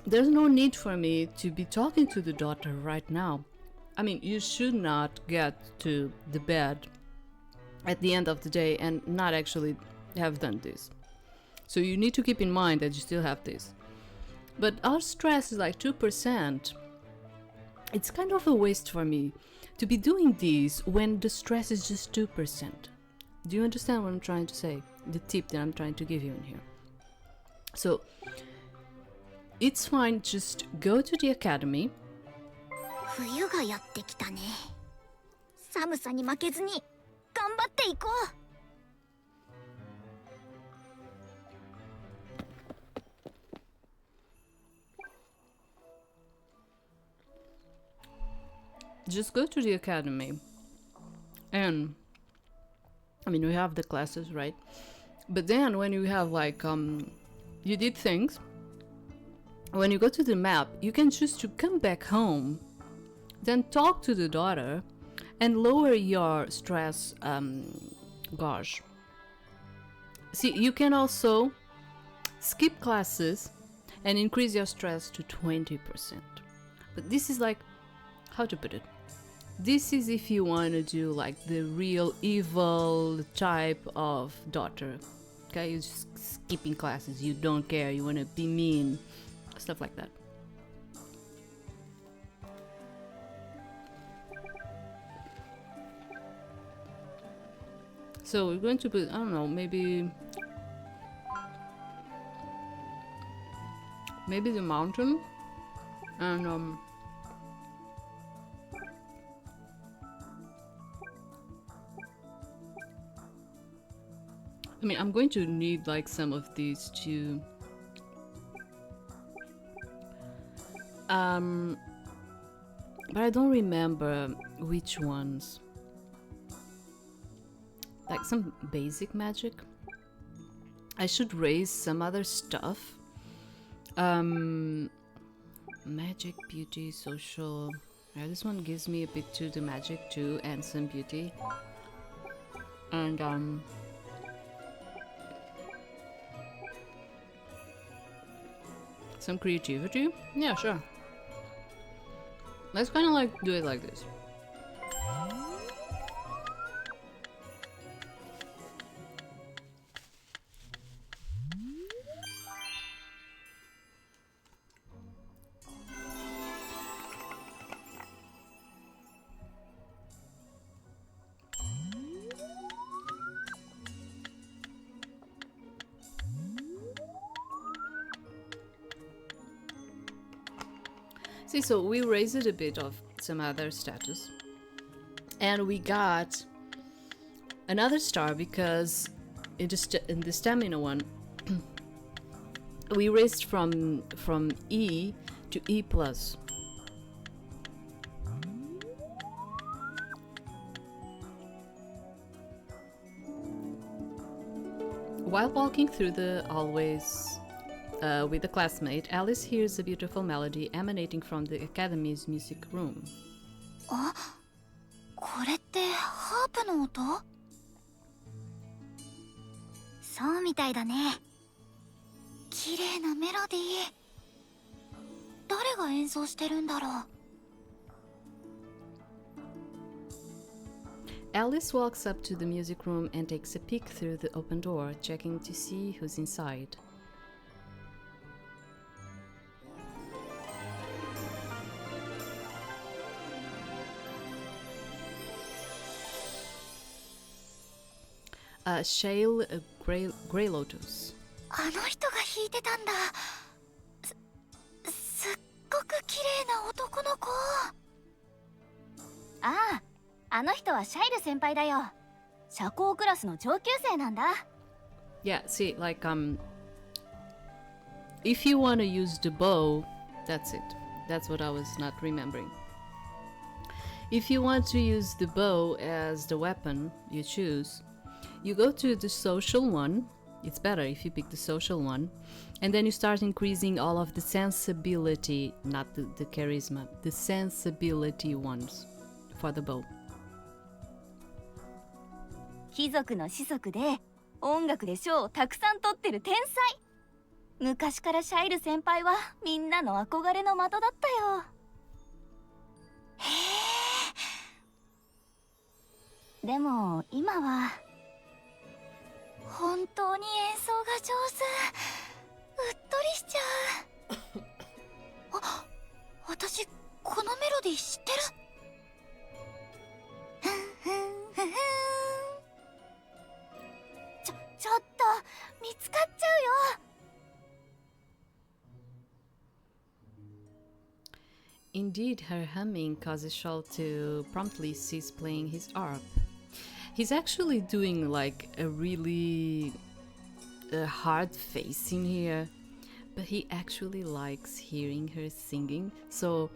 there's no need for me to be talking to the daughter right now. I mean, you should not get to the bed at the end of the day and not actually have done this. So you need to keep in mind that you still have this. But our stress is like 2%. It's kind of a waste for me to be doing this when the stress is just 2%. Do you understand what I'm trying to say? The tip that I'm trying to give you in here. So it's fine, just go to the academy. 冬がやってきたね。寒さに負けずに頑張っていこう。Just go to the academy. And I mean, we have the classes, right? But then when you have like you did things, when you go to the map, you can choose to come back home, then talk to the daughter and lower your stress gauge. See, you can also skip classes and increase your stress to 20%. But this is like, how to put it? This is if you want to do like the real evil type of daughter. Okay, you're just skipping classes, you don't care, you want to be mean, stuff like that. So we're going to put, I don't know, maybe the mountain, and I mean, I'm going to need like some of these to but I don't remember which ones. Like some basic magic. I should raise some other stuff. Magic, beauty, social. Yeah, this one gives me a bit to the magic too, and some beauty. And some creativity. Yeah, sure. Let's kind of like do it like this. See, so we raised it a bit of some other status, and we got another star because in the stamina one we raised from E to E plus. While walking through the hallways with a classmate, Alice hears a beautiful melody emanating from the Academy's music room. あ、これってハープの音？そうみたいだね。綺麗なメロディー。誰が演奏してるんだろう。Alice walks up to the music room and takes a peek through the open door, checking to see who's inside. Shale Grey Lotus. あの人が弾いてたんだ。すっごく綺麗な男の子。ああ、あの人はシャイル先輩だよ。社交クラスの上級生なんだ。Yeah, see, like, if you want to use the bow, that's it. That's what I was not remembering. If you want to use the bow as the weapon you choose, you go to the social one. It's better if you pick the social one. And then you start increasing all of the sensibility, not the charisma, the sensibility ones for the bow. 貴族の子息で音楽で賞をたくさん取ってる天才。昔からシャイル先輩はみんなの憧れの的だったよ。へえ。でも今は本当に演奏が上手。うっとりしちゃう。あ、私このメロディー知ってる。ふんふんふんふん。ちょっと見つかっちゃうよ。Indeed, her humming causes Shaw to promptly cease playing his harp. He's actually doing like a really hard face in here, but he actually likes hearing her singing. So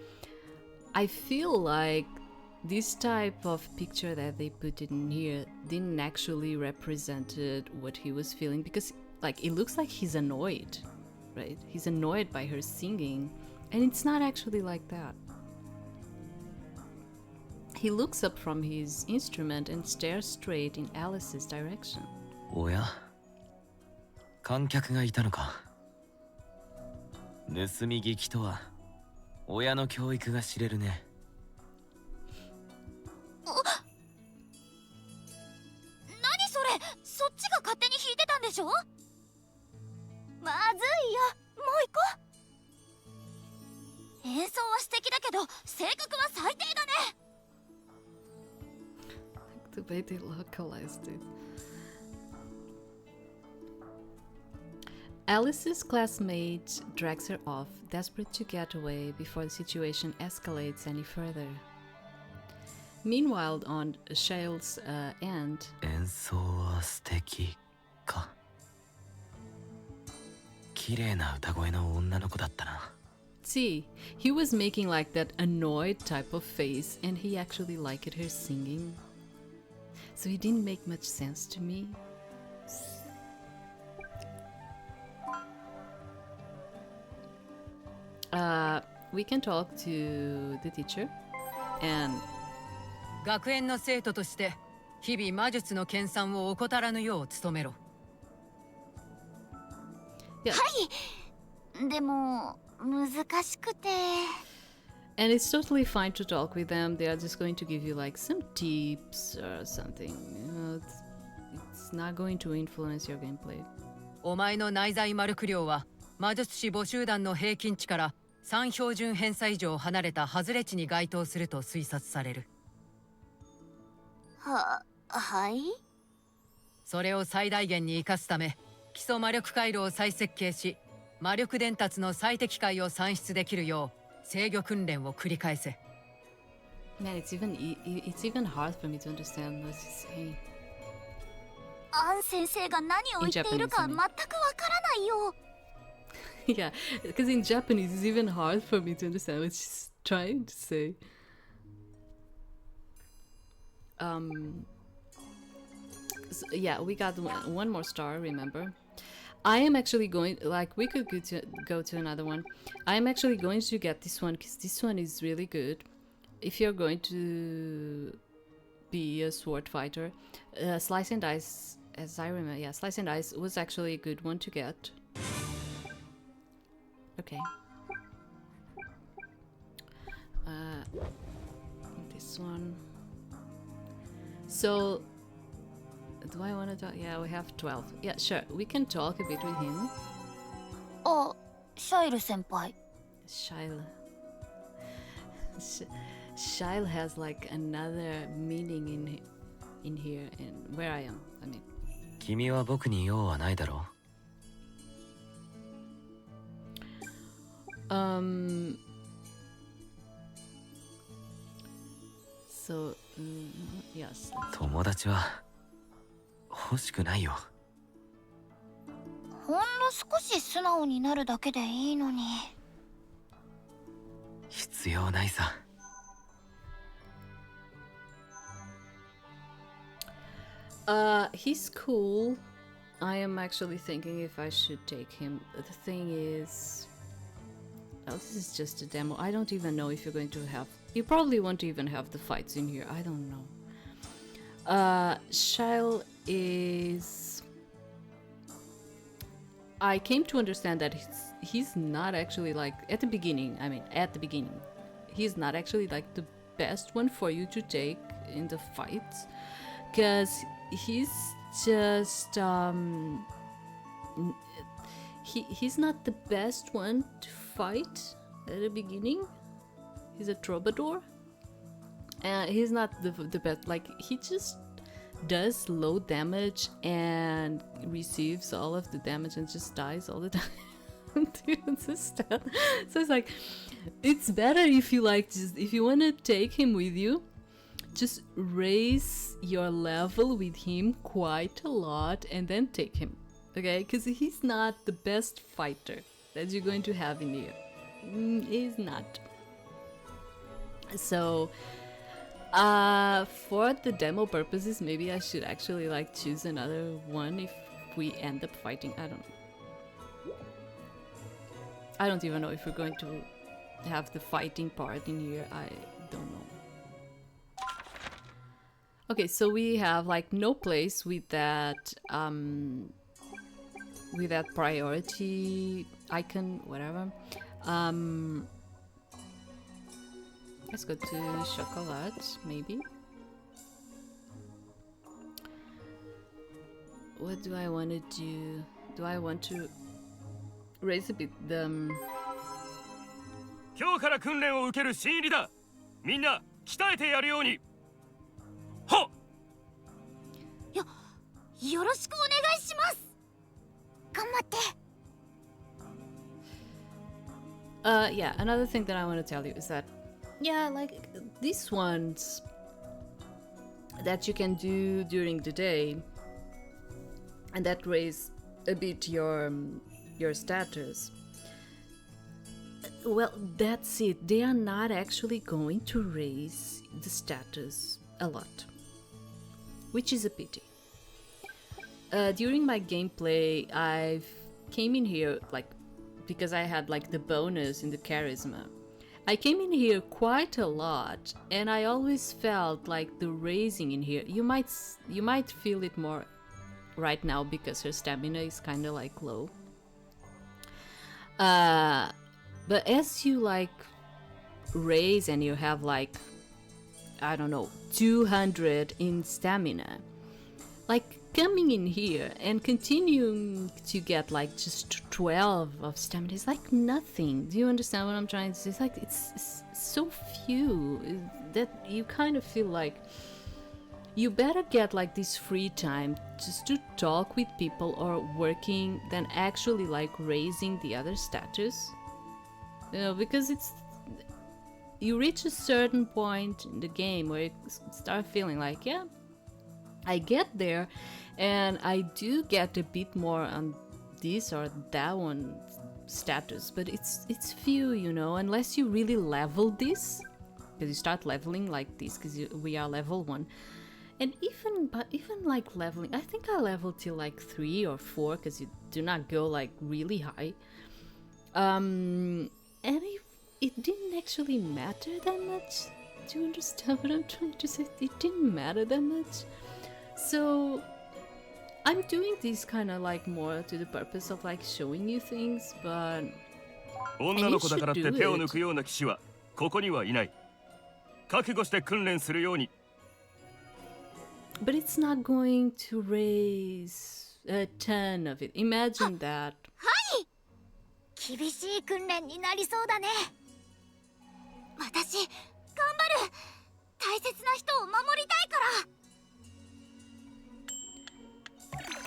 I feel like this type of picture that they put in here didn't actually represented what he was feeling, because like it looks like he's annoyed, right? He's annoyed by her singing, and it's not actually like that. He looks up from his instrument and stares straight in Alice's direction. おや、観客がいたのか。盗み聞きとは親の教育が知れるね。何それ、そっちが勝手に弾いてたんでしょ。まずいよ、もう行こう。演奏は素敵だけど性格は最低だね。 The way they localized it. Alice's classmate drags her off, desperate to get away before the situation escalates any further. Meanwhile, on Shale's end, 演奏は素敵か。綺麗な歌声の女の子だったな。see, he was making like that annoyed type of face, and he actually liked her singing. So he didn't make much sense to me. We can talk to the teacher and 学園の生徒として日々魔術の研鑽を怠らぬよう努めろ。yeah. はい。でも難しくて。And it's totally fine to talk with them. They are just going to give you like some tips or something. You know, it's not going to influence your gameplay. お前の内在マルク量は魔術師母集団の平均値から3標準偏差以上離れた外れ値に該当すると推察される。はい。それを最大限に生かすため、基礎魔力回路を再設計し、魔力伝達の最適解を算出できるよう制御訓練を繰り返せ。Man, it's even hard for me to understand what he's saying. アン先生が何を言っているか全くわからないよ。Yeah, because in Japanese it's even hard for me to understand what she's trying to say. So, yeah, we got one more star, remember? I am actually going, like, we could go to another one. I am actually going to get this one because this one is really good. If you're going to be a sword fighter, Slice and Dice, as I remember, yeah, Slice and Dice was actually a good one to get. Okay. This one. So, do I want to talk? Yeah, we have 12. Yeah, sure. We can talk a bit with him. あ、シャイル先輩。Shile. Shile has like another meaning in here and where I am. I mean. 君は僕に用はないだろう。So, yes. 友達は欲しくないよ。ほんの少し素直になるだけでいいのに。必要ないさ。He's cool. I am actually thinking if I should take him. The thing is, oh, this is just a demo. I don't even know if you're going to have. You probably won't even have the fights in here. I don't know. Shile is. I came to understand that he's not actually like at the beginning. I mean, at the beginning, he's not actually like the best one for you to take in the fights, because he's just he's not the best one to fight at the beginning. He's a troubadour, and he's not the best. Like, he just does low damage and receives all of the damage and just dies all the time. So it's like, it's better if you like, just if you want to take him with you, just raise your level with him quite a lot and then take him, okay? Because he's not the best fighter that you're going to have in here. He's not. So for the demo purposes, maybe I should actually like choose another one if we end up fighting. I don't know. I don't even know if we're going to have the fighting part in here. I don't know. Okay, so we have like no place with that priority icon, whatever. Let's go to chocolate, maybe. What do I want to do? Do I want to raise a bit the 今日から訓練を受ける新入りだ。みんな鍛えてやるように。はっ。よろしくお願いします。頑張って。Yeah, another thing that I want to tell you is that, yeah, like these ones that you can do during the day and that raise a bit your status. Well, that's it. They are not actually going to raise the status a lot, which is a pity. During my gameplay, I came in here like because I had like the bonus in the charisma. I came in here quite a lot, and I always felt like the raising in here. You might feel it more right now because her stamina is kind of like low. But as you like raise and you have like, I don't know, 200 in stamina, like coming in here and continuing to get like just 12 of stamina is like nothing. Do you understand what I'm trying to say? It's like it's so few that you kind of feel like you better get like this free time just to talk with people or working than actually like raising the other status. You know, because you reach a certain point in the game where you start feeling like, yeah, I get there and I do get a bit more on this or that one status, but it's few, you know, unless you really level this, because you start leveling like this because we are level 1. And even like leveling, I think I leveled till like 3 or 4 because you do not go like really high. And it didn't actually matter that much. Do you understand what I'm trying to say? It didn't matter that much. So I'm doing this kind of like more to the purpose of like showing you things, but 女の子だからって手を抜くような騎士はここにはいない。覚悟して訓練するように。But it's not going to raise a ton of it. Imagine that. はい。厳しい訓練になりそうだね。私頑張る。大切な人を守りたいか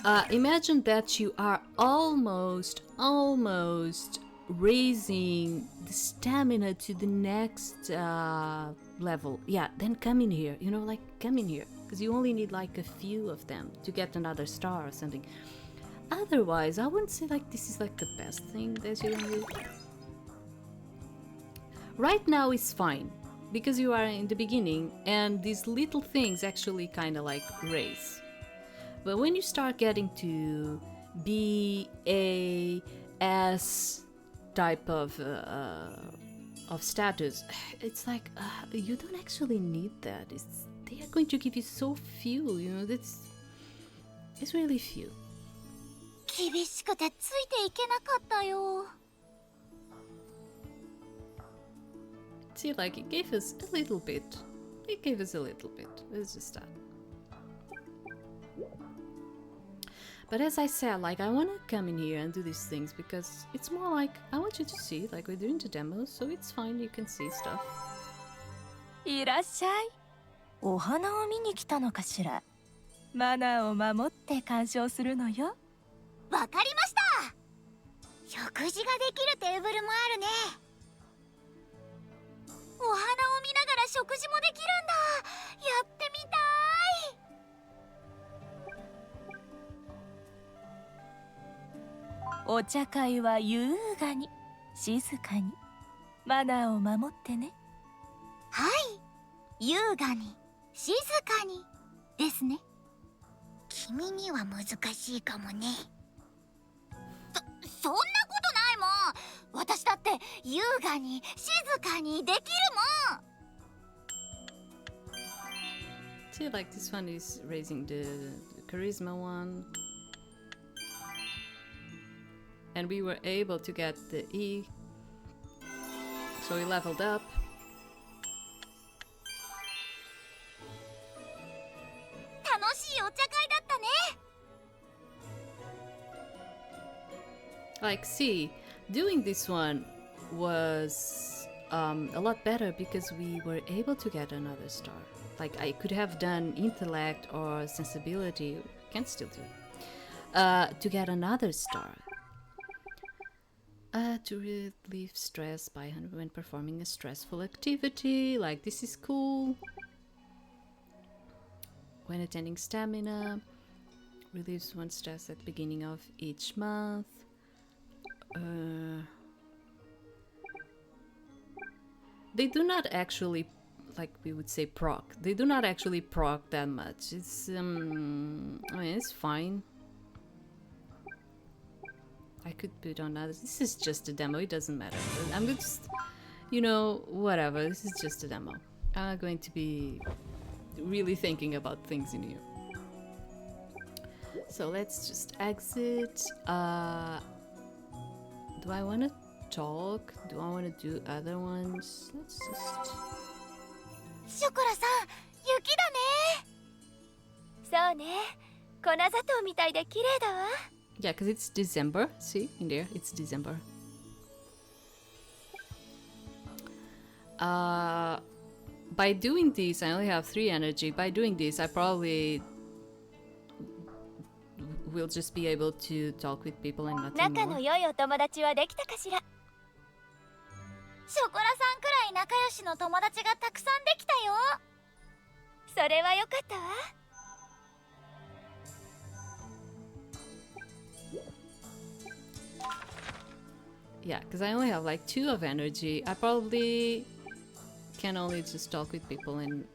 ら。Imagine that you are almost raising the stamina to the next level. Yeah, then come in here, you know, like come in here, because you only need like a few of them to get another star or something. Otherwise, I wouldn't say like this is like the best thing that you can do. Right now is fine because you are in the beginning and these little things actually kind of like raise. But when you start getting to B, A, S type of status, it's like you don't actually need that. They are going to give you so few, you know. It's really few. 厳しくてついていけなかったよ。 See, like it gave us a little bit. It gave us a little bit. It's just that. But as I said, like I want to come in here and do these things because it's more like I want you to see, like we're doing the demos, so it's fine. You can see stuff. いらっしゃい。お花を見に来たのかしら。マナーを守って鑑賞するのよ。わかりました。食事ができるテーブルもあるね。お花を見ながら食事もできるんだ。やってみたい。お茶会は優雅に静かにマナーを守ってね。はい、優雅に静かにですね。君には難しいかもね。そんなことないもん。私だって優雅に静かにできるもん。 See, like this one is raising the charisma one. And we were able to get the E. So we leveled up. Like, see, doing this one was a lot better because we were able to get another star. Like, I could have done intellect or sensibility, can still do it, to get another star. To relieve stress by 100 when performing a stressful activity. Like, this is cool. When attending stamina, relieves one stress at the beginning of each month. They do not actually, like we would say, proc. They do not actually proc that much. It's I mean, it's fine. I could put on others. This is just a demo. It doesn't matter. I'm just, you know, whatever. This is just a demo. I'm not going to be really thinking about things in here. So let's just exit. Do I want to talk? Do I want to do other ones? Let's just... ショコラさん、雪だね。そうね。粉砂糖みたいで綺麗だわ。Yeah, because it's December. See, in there, it's December. By doing this, I only have 3 energy. By doing this, I probably will just be able to talk with people and nothing 仲 more. の良いお友達はできたかしら。ショコラさんくらい仲良しの友達がたくさんできたよ。それはよかったわ。Yeah, because I only have like 2 of energy. I probably can only just talk with people and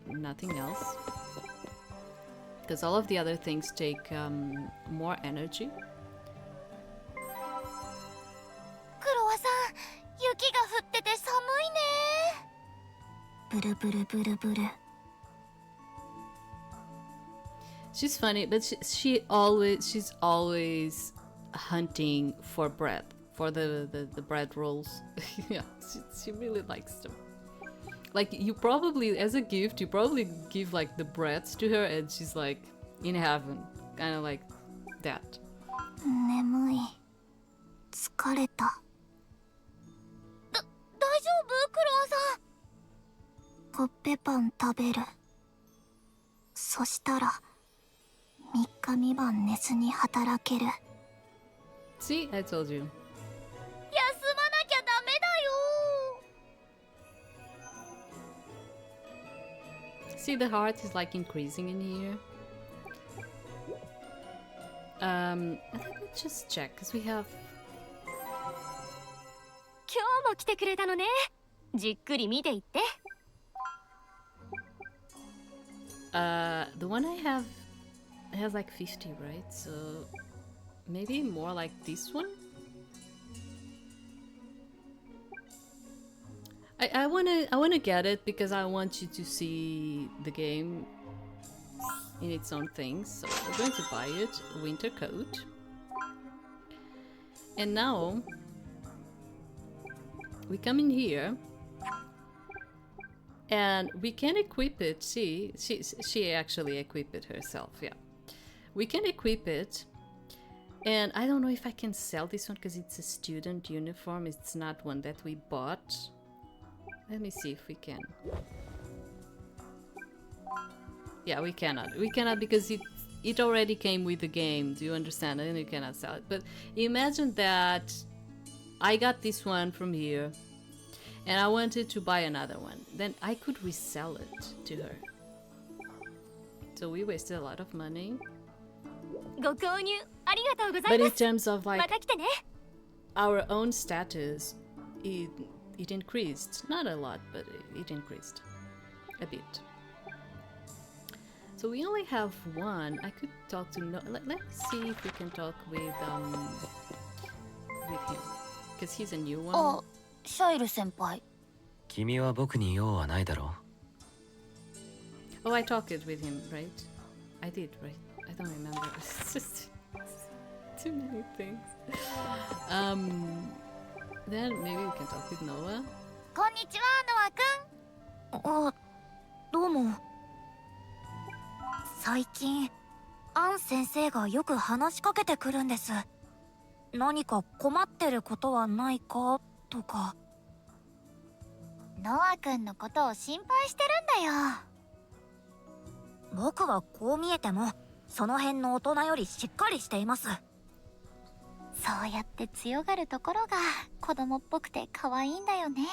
nothing else. Because all of the other things take more energy. クロワさん、雪が降ってて寒いね。ブルブルブルブル。She's funny, but she's always hunting for bread, for the bread rolls. Yeah, she really likes them. Like, you probably, as a gift, you probably give like the breads to her and she's like in heaven, kind of like that. 眠い。疲れた。大丈夫？クロワさん。コッペパン食べる。そしたら3日3晩寝ずに働ける。 See, I told you. 休まなきゃダメだよ。 See, the heart is like increasing in here. Let me just check, because we have... 今日も来てくれたのね。じっくり見ていって。The one I have has like 50, right? So maybe more like this one? I wanna get it because I want you to see the game in its own things. So we're going to buy it, winter coat. And now we come in here and we can equip it. See, she actually equipped it herself. Yeah, we can equip it. And I don't know if I can sell this one because it's a student uniform. It's not one that we bought. Let me see if we can. Yeah, we cannot. We cannot because it already came with the game. Do you understand? And you cannot sell it. But imagine that I got this one from here and I wanted to buy another one. Then I could resell it to her. So we wasted a lot of money. ご購入ありがとうござ But いま in す。 terms of ま like た来てね。 our own status, it increased. Not a lot, but it increased a bit. So we only have one. I could talk to let me see if we can talk with him. Because he's a new one. あ、シャイル先輩。君は僕に用はないだろ Oh, I talked with him, right? I did, right? I don't remember. It's just too many things. Then maybe we can talk with Noah. こんにちは、ノアくん。あ、どうも。最近、アン先生がよく話しかけてくるんです。何か困ってることはないかとか。ノアくんのことを心配してるんだよ。僕はこう見えても、その辺の大人よりしっかりしています。そうやって強がるところが子供っぽくて可愛いんだよね。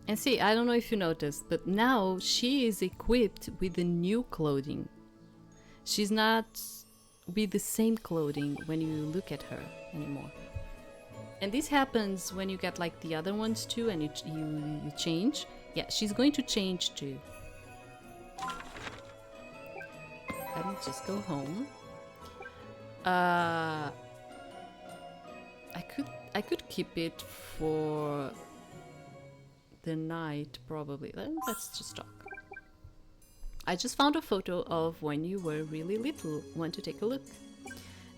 And see, I don't know if you noticed, but now she is equipped with the new clothing. She's not with the same clothing when you look at her anymore. And this happens when you get like the other ones too and you change. Yeah, she's going to change too. Let me just go home. I could keep it for the night probably. Let's just talk. I just found a photo of when you were really little. Want to take a look?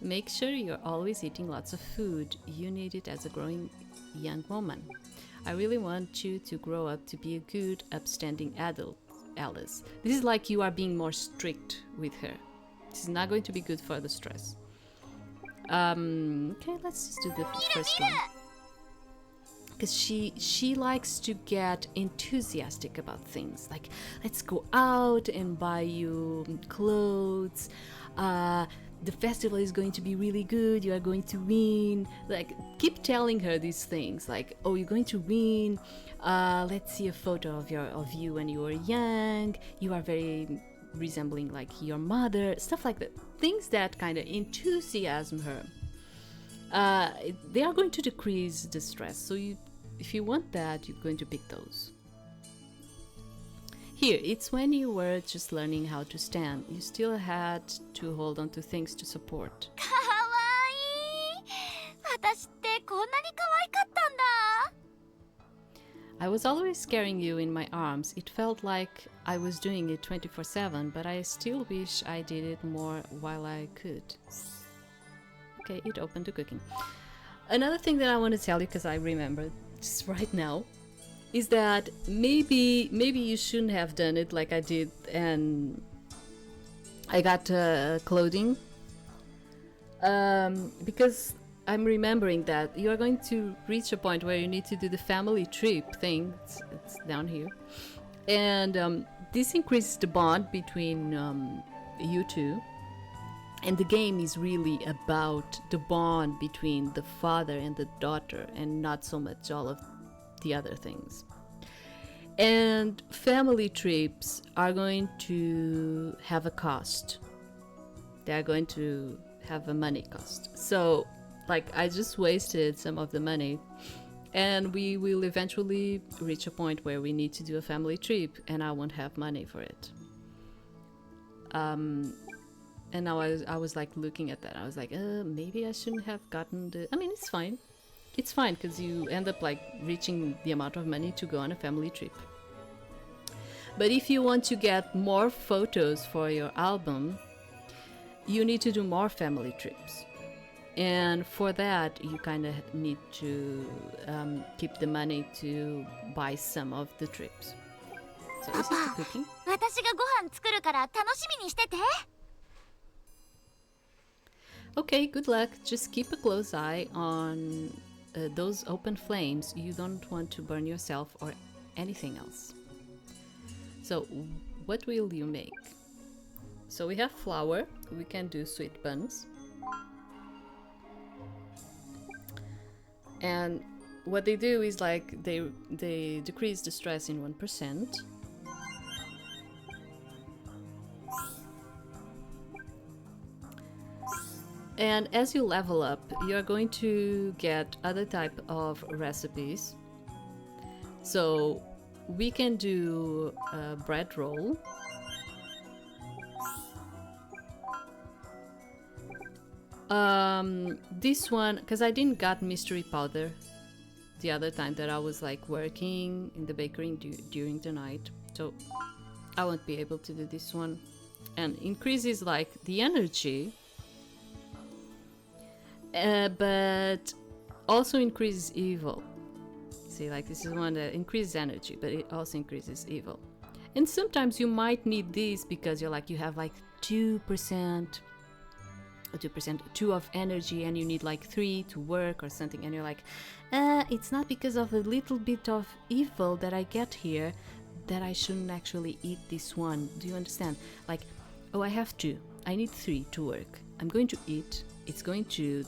Make sure you're always eating lots of food. You need it as a growing young woman. I really want you to grow up to be a good, upstanding adult, Alice. This is like you are being more strict with her. This is not going to be good for the stress. Okay, let's just do the first one. Because she likes to get enthusiastic about things. Like, let's go out and buy you clothes. The festival is going to be really good. You are going to win. Like, keep telling her these things. Like, oh, you're going to win. Let's see a photo of you when you were young. You are very resembling like your mother. Stuff like that. Things that kind of enthusiasm her. They are going to decrease the stress. So if you want that, you're going to pick those. Here, it's when you were just learning how to stand. You still had to hold on to things to support. かわいい。私ってこんなに可愛かったんだ。 I was always carrying you in my arms. It felt like I was doing it 24/7, but I still wish I did it more while I could. Okay, it opened to cooking. Another thing that I want to tell you, because I remember just right now, is that maybe you shouldn't have done it like I did, and I got clothing. Because I'm remembering that you are going to reach a point where you need to do the family trip thing. It's down here, and this increases the bond between you two. And the game is really about the bond between the father and the daughter, and not so much all of the other things. And family trips are going to have a cost. They're going to have a money cost. So, like, I just wasted some of the money, and we will eventually reach a point where we need to do a family trip, and I won't have money for it. And now I was like looking at that. I was like, maybe I shouldn't have gotten the. I mean, it's fine. It's fine because you end up like reaching the amount of money to go on a family trip. But if you want to get more photos for your album, you need to do more family trips. And for that, you kind of need to keep the money to buy some of the trips. So this is the cooking. 私がご飯作るから楽しみにしてて。 Okay, good luck. Just keep a close eye on those open flames. You don't want to burn yourself or anything else. So, what will you make? So we have flour. We can do sweet buns. And what they do is like they decrease the stress in 1%. And as you level up, you're going to get other type of recipes. So we can do a bread roll. This one, because I didn't got mystery powder the other time that I was like working in the bakery during the night. So I won't be able to do this one. And increases like the energy. But also increases evil. See, like this is one that increases energy, but it also increases evil. And sometimes you might need these because you're like, you have like 2% of energy and you need like 3 to work or something, and you're like, it's not because of a little bit of evil that I get here that I shouldn't actually eat this one. Do you understand? Like, oh, I have 2. I need 3 to work. I'm going to eat. It's going to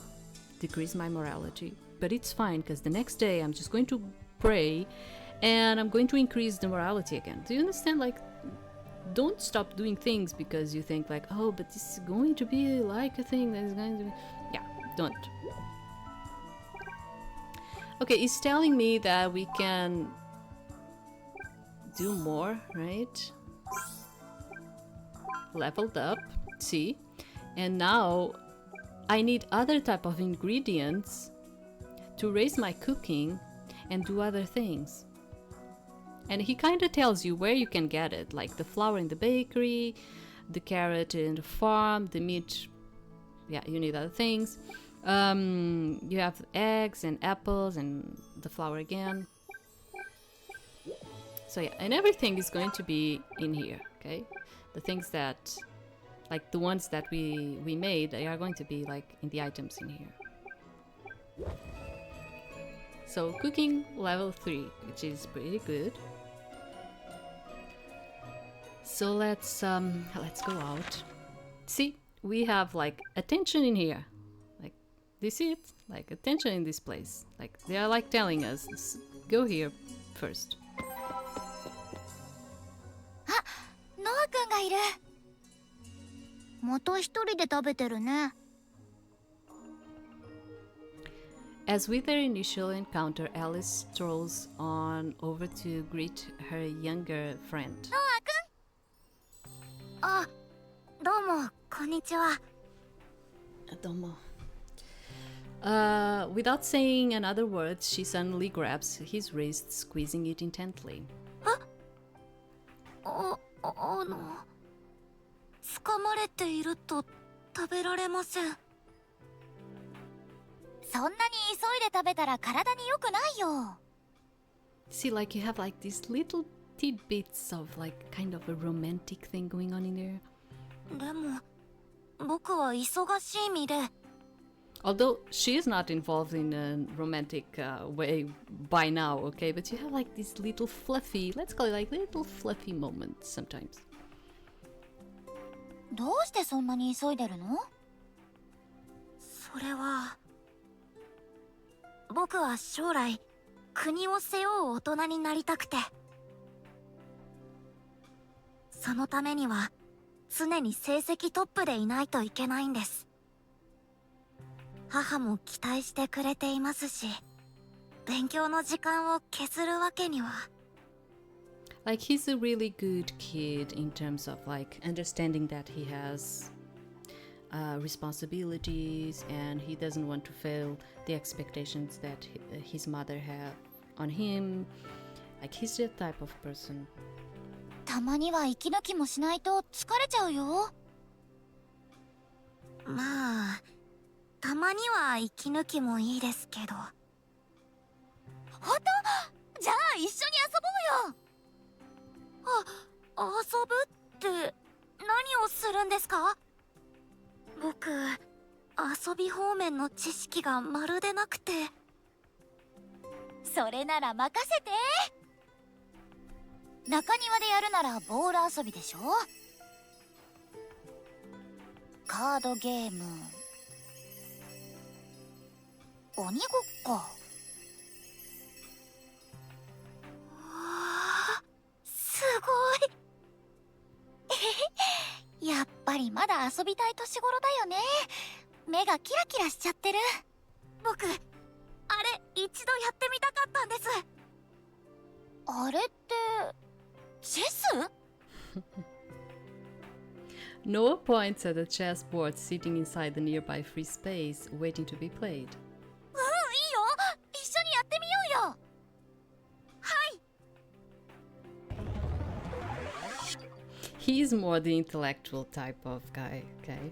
decrease my morality, but it's fine because the next day I'm just going to pray and I'm going to increase the morality again. Do you understand? Like, don't stop doing things because you think like, oh, but this is going to be like a thing that is going to be... Yeah, don't. Okay, it's telling me that we can do more, right? Leveled up, see? And now I need other type of ingredients to raise my cooking and do other things. And he kind of tells you where you can get it, like the flour in the bakery, the carrot in the farm, the meat, yeah, you need other things. You have eggs and apples and the flour again. So yeah, and everything is going to be in here, okay? The things that, like the ones that we made, they are going to be like in the items in here. So cooking level 3, which is pretty good. So let's go out. See, we have like attention in here. Like, do you see it? Like attention in this place. Like they are like telling us, go here first. ノア君がいる。また一人で食べてるね。 As with their initial encounter, Alice strolls on over to greet her younger friend. ノア君。あ、どうも、こんにちは。Domo. Without saying another word, she suddenly grabs his wrist, squeezing it intently. 掴まれていると食べられません。そんなに急いで食べたら体に良くないよ。 See, like you have like these little tidbits of like kind of a romantic thing going on in there. でも、僕は忙しい身で。 Although she is not involved in a romantic way by now, okay? But you have like these little fluffy, let's call it like little fluffy moments sometimes. どうしてそんなに急いでるの？それは僕は将来国を背負う大人になりたくて、そのためには常に成績トップでいないといけないんです。母も期待してくれていますし、勉強の時間を削るわけには。 Like he's a really good kid in terms of like understanding that he has responsibilities and he doesn't want to fail the expectations that his mother have on him. Like he's that type of person. たまには息抜きもしないと疲れちゃうよ。まあたまには息抜きもいいですけど。ほんと？じゃあ一緒に遊ぼうよ。遊ぶって何をするんですか？僕遊び方面の知識がまるでなくて。それなら任せて。中庭でやるならボール遊びでしょ。カードゲーム、鬼ごっこ。すごい。やっぱりまだ遊びたい年頃だよね。目がキラキラしちゃってる。僕あれ一度やってみたかったんです。あれってチェス？ Noah points at a chessboard sitting inside the nearby free space, waiting to be played. いいよ。一緒にやってみようよ。He is more the intellectual type of guy, okay?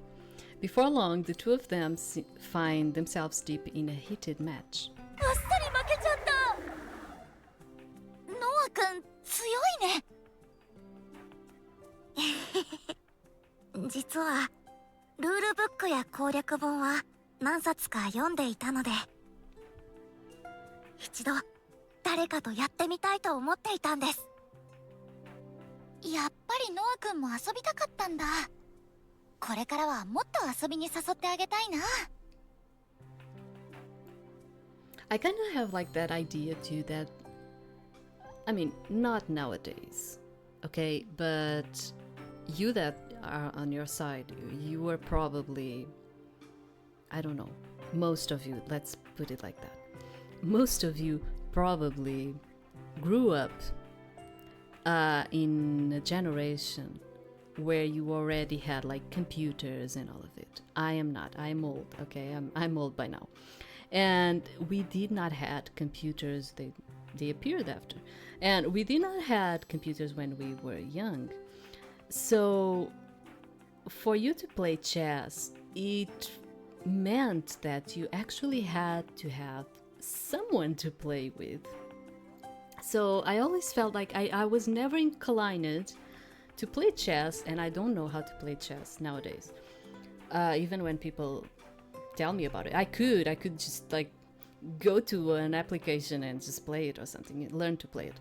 Before long, the two of them find themselves deep in a heated match. あっさり負けちゃった。ノア君強いね。実はルールブックや攻略本は何冊か読んでいたので、一度誰かとやってみたいと思っていたんです。やっぱりノア君も遊びたかったんだ。これからはもっと遊びに誘ってあげたいな。I kind of have like that idea too that, I mean, not nowadays, okay? But you that are on your side, you were probably, I don't know, most of you, let's put it like that. Most of you probably grew up in a generation where you already had like computers and all of it. I am not. I'm old, okay? I'm old by now. And we did not had computers. They appeared after. And we did not had computers when we were young. So for you to play chess, it meant that you actually had to have someone to play with. So I always felt like I was never inclined to play chess, and I don't know how to play chess nowadays. Even when people tell me about it, I could just like go to an application and just play it or something, learn to play it.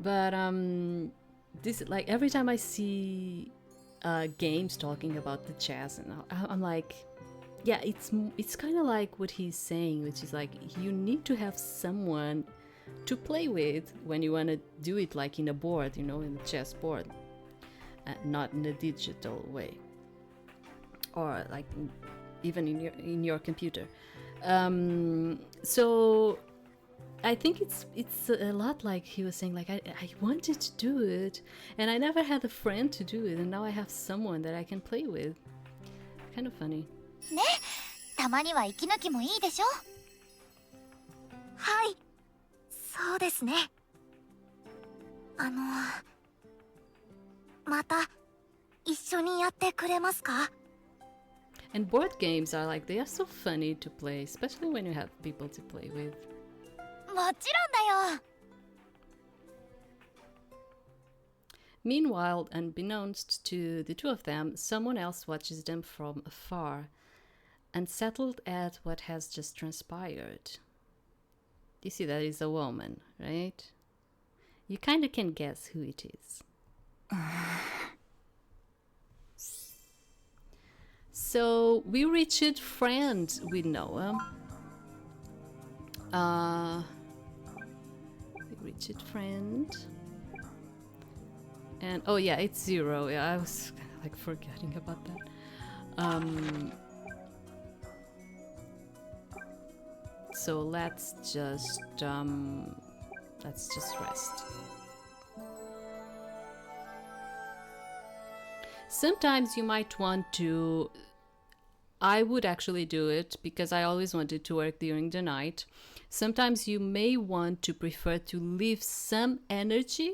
But this, like, every time I see games talking about the chess, and I'm like, yeah, it's kind of like what he's saying, which is like you need to have someone to play with when you want to do it, like in a board, in a chess board, not in a digital way, or like even in your computer. So I think it's a lot like he was saying, like I wanted to do it and I never had a friend to do it, and now I have someone that I can play with. Kind of funny. ね、たまには息抜きもいいでしょ。はい、そうですね。また一緒にやってくれますか？ And board games are like, they are so funny to play, especially when you have people to play with. もちろんだよ。Meanwhile, unbeknownst to the two of them, someone else watches them from afar, unsettled at what has just transpired. You see, that is a woman, right? You kind of can guess who it is. So we reached friend with Noah. We reached friend. And oh yeah, it's 0. Yeah, I was like forgetting about that. So let's just rest. Sometimes you might want to, I would actually do it because I always wanted to work during the night. Sometimes you may want to prefer to leave some energy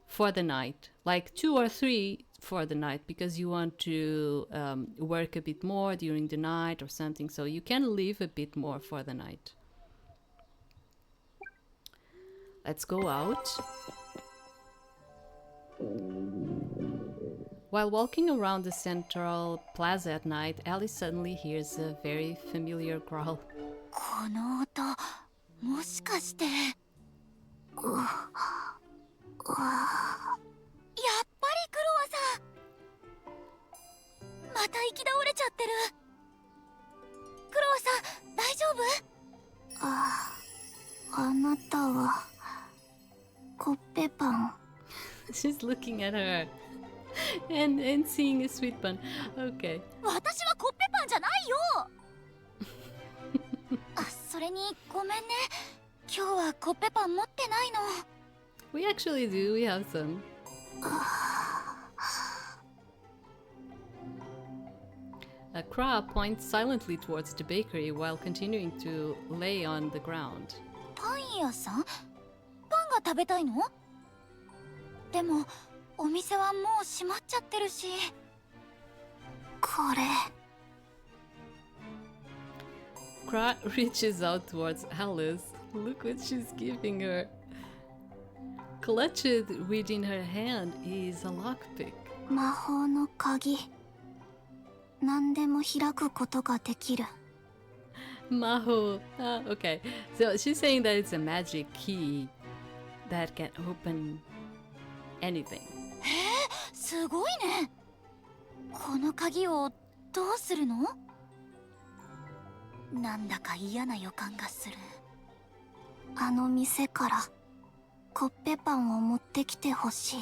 for the night, like 2 or 3 for the night, because you want to work a bit more during the night or something, so you can leave a bit more for the night. Let's go out. While walking around the central plaza at night, Alice suddenly hears a very familiar growl. この音、もしかして。やっぱりクロワさん。また行き倒れちゃってる。クロワさん、大丈夫？あなたはコッペパン。She's looking at her and seeing a sweet bun. Okay. 私はコッペパンじゃないよ。あ、それにごめんね。今日はコッペパン持ってないの。We actually do. We have some. Kra points silently towards the bakery while continuing to lay on the ground. パン屋さん？パンが食べたいの？でもお店はもう閉まっちゃってるし。これ。Kra reaches out towards Alice. Look what she's giving her. Clutched within her hand is a lockpick. 魔法の鍵。何でも開くことができる。Maho. Ah, okay. So she's saying that it's a magic key that can open anything. すごいね。この鍵をどうするの？なんだか嫌な予感がする。あの店からコッペパンを持ってきてほしい。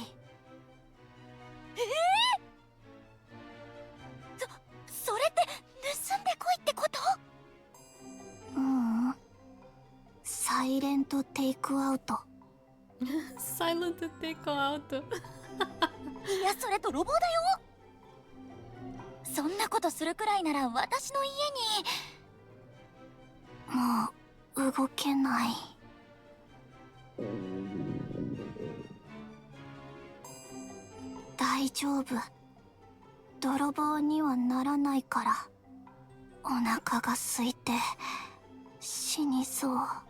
それって盗んでこいってこと？サイレントテイクアウト。Silent take out. いや、それ泥棒だよ。そんなことするくらいなら私の家に。もう動けない。大丈夫。泥棒にはならないから。お腹が空いて死にそう。わ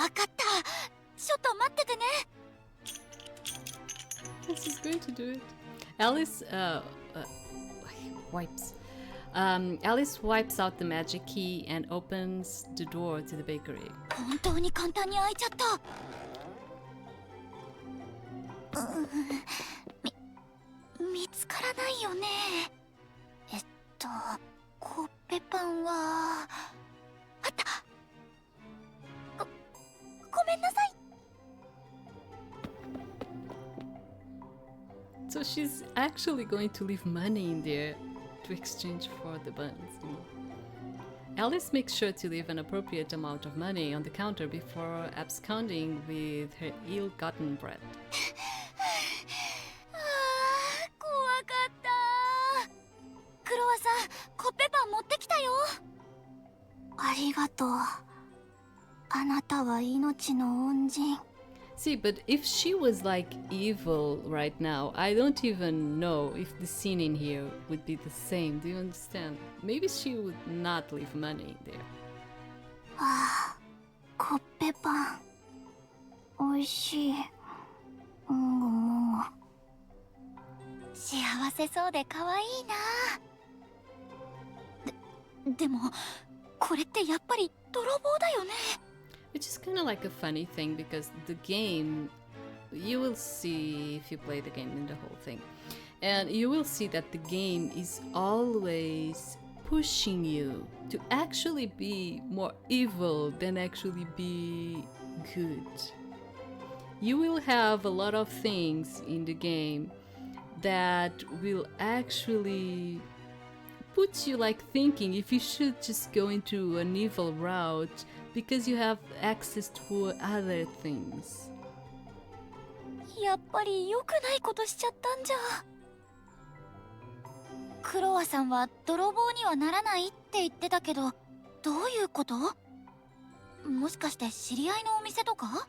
かった。ちょっと待っててね。She's going to do it. Alice wipes. Alice wipes out the magic key and opens the door to the bakery. 本当に簡単に開いちゃった。見つからないよね。コッペパンはあった。ごめんなさい。So she's actually going to leave money in there to exchange for the buns. Alice makes sure to leave an appropriate amount of money on the counter before absconding with her ill-gotten bread. 怖かった。クロワさん、コッペパン持ってきたよ。ありがとう。あなたは命の恩人。See, but if she was like evil right now, I don't even know if the scene in here would be the same. Do you understand? Maybe she would not leave money there. ああ、コッペパン。おいしい。もごもご。幸せそうで可愛いな。でも、これってやっぱり泥棒だよね。Which is kind of like a funny thing because the game you will see if you play the game in the whole thing. And you will see that the game is always pushing you to actually be more evil than actually be good. You will have a lot of things in the game that will actually put you like thinking if you should just go into an evil route because you have access to other things. やっぱり良くないことしちゃったんじゃ。クロワさんは泥棒にはならないって言ってたけど、どういうこと？もしかして知り合いのお店とか？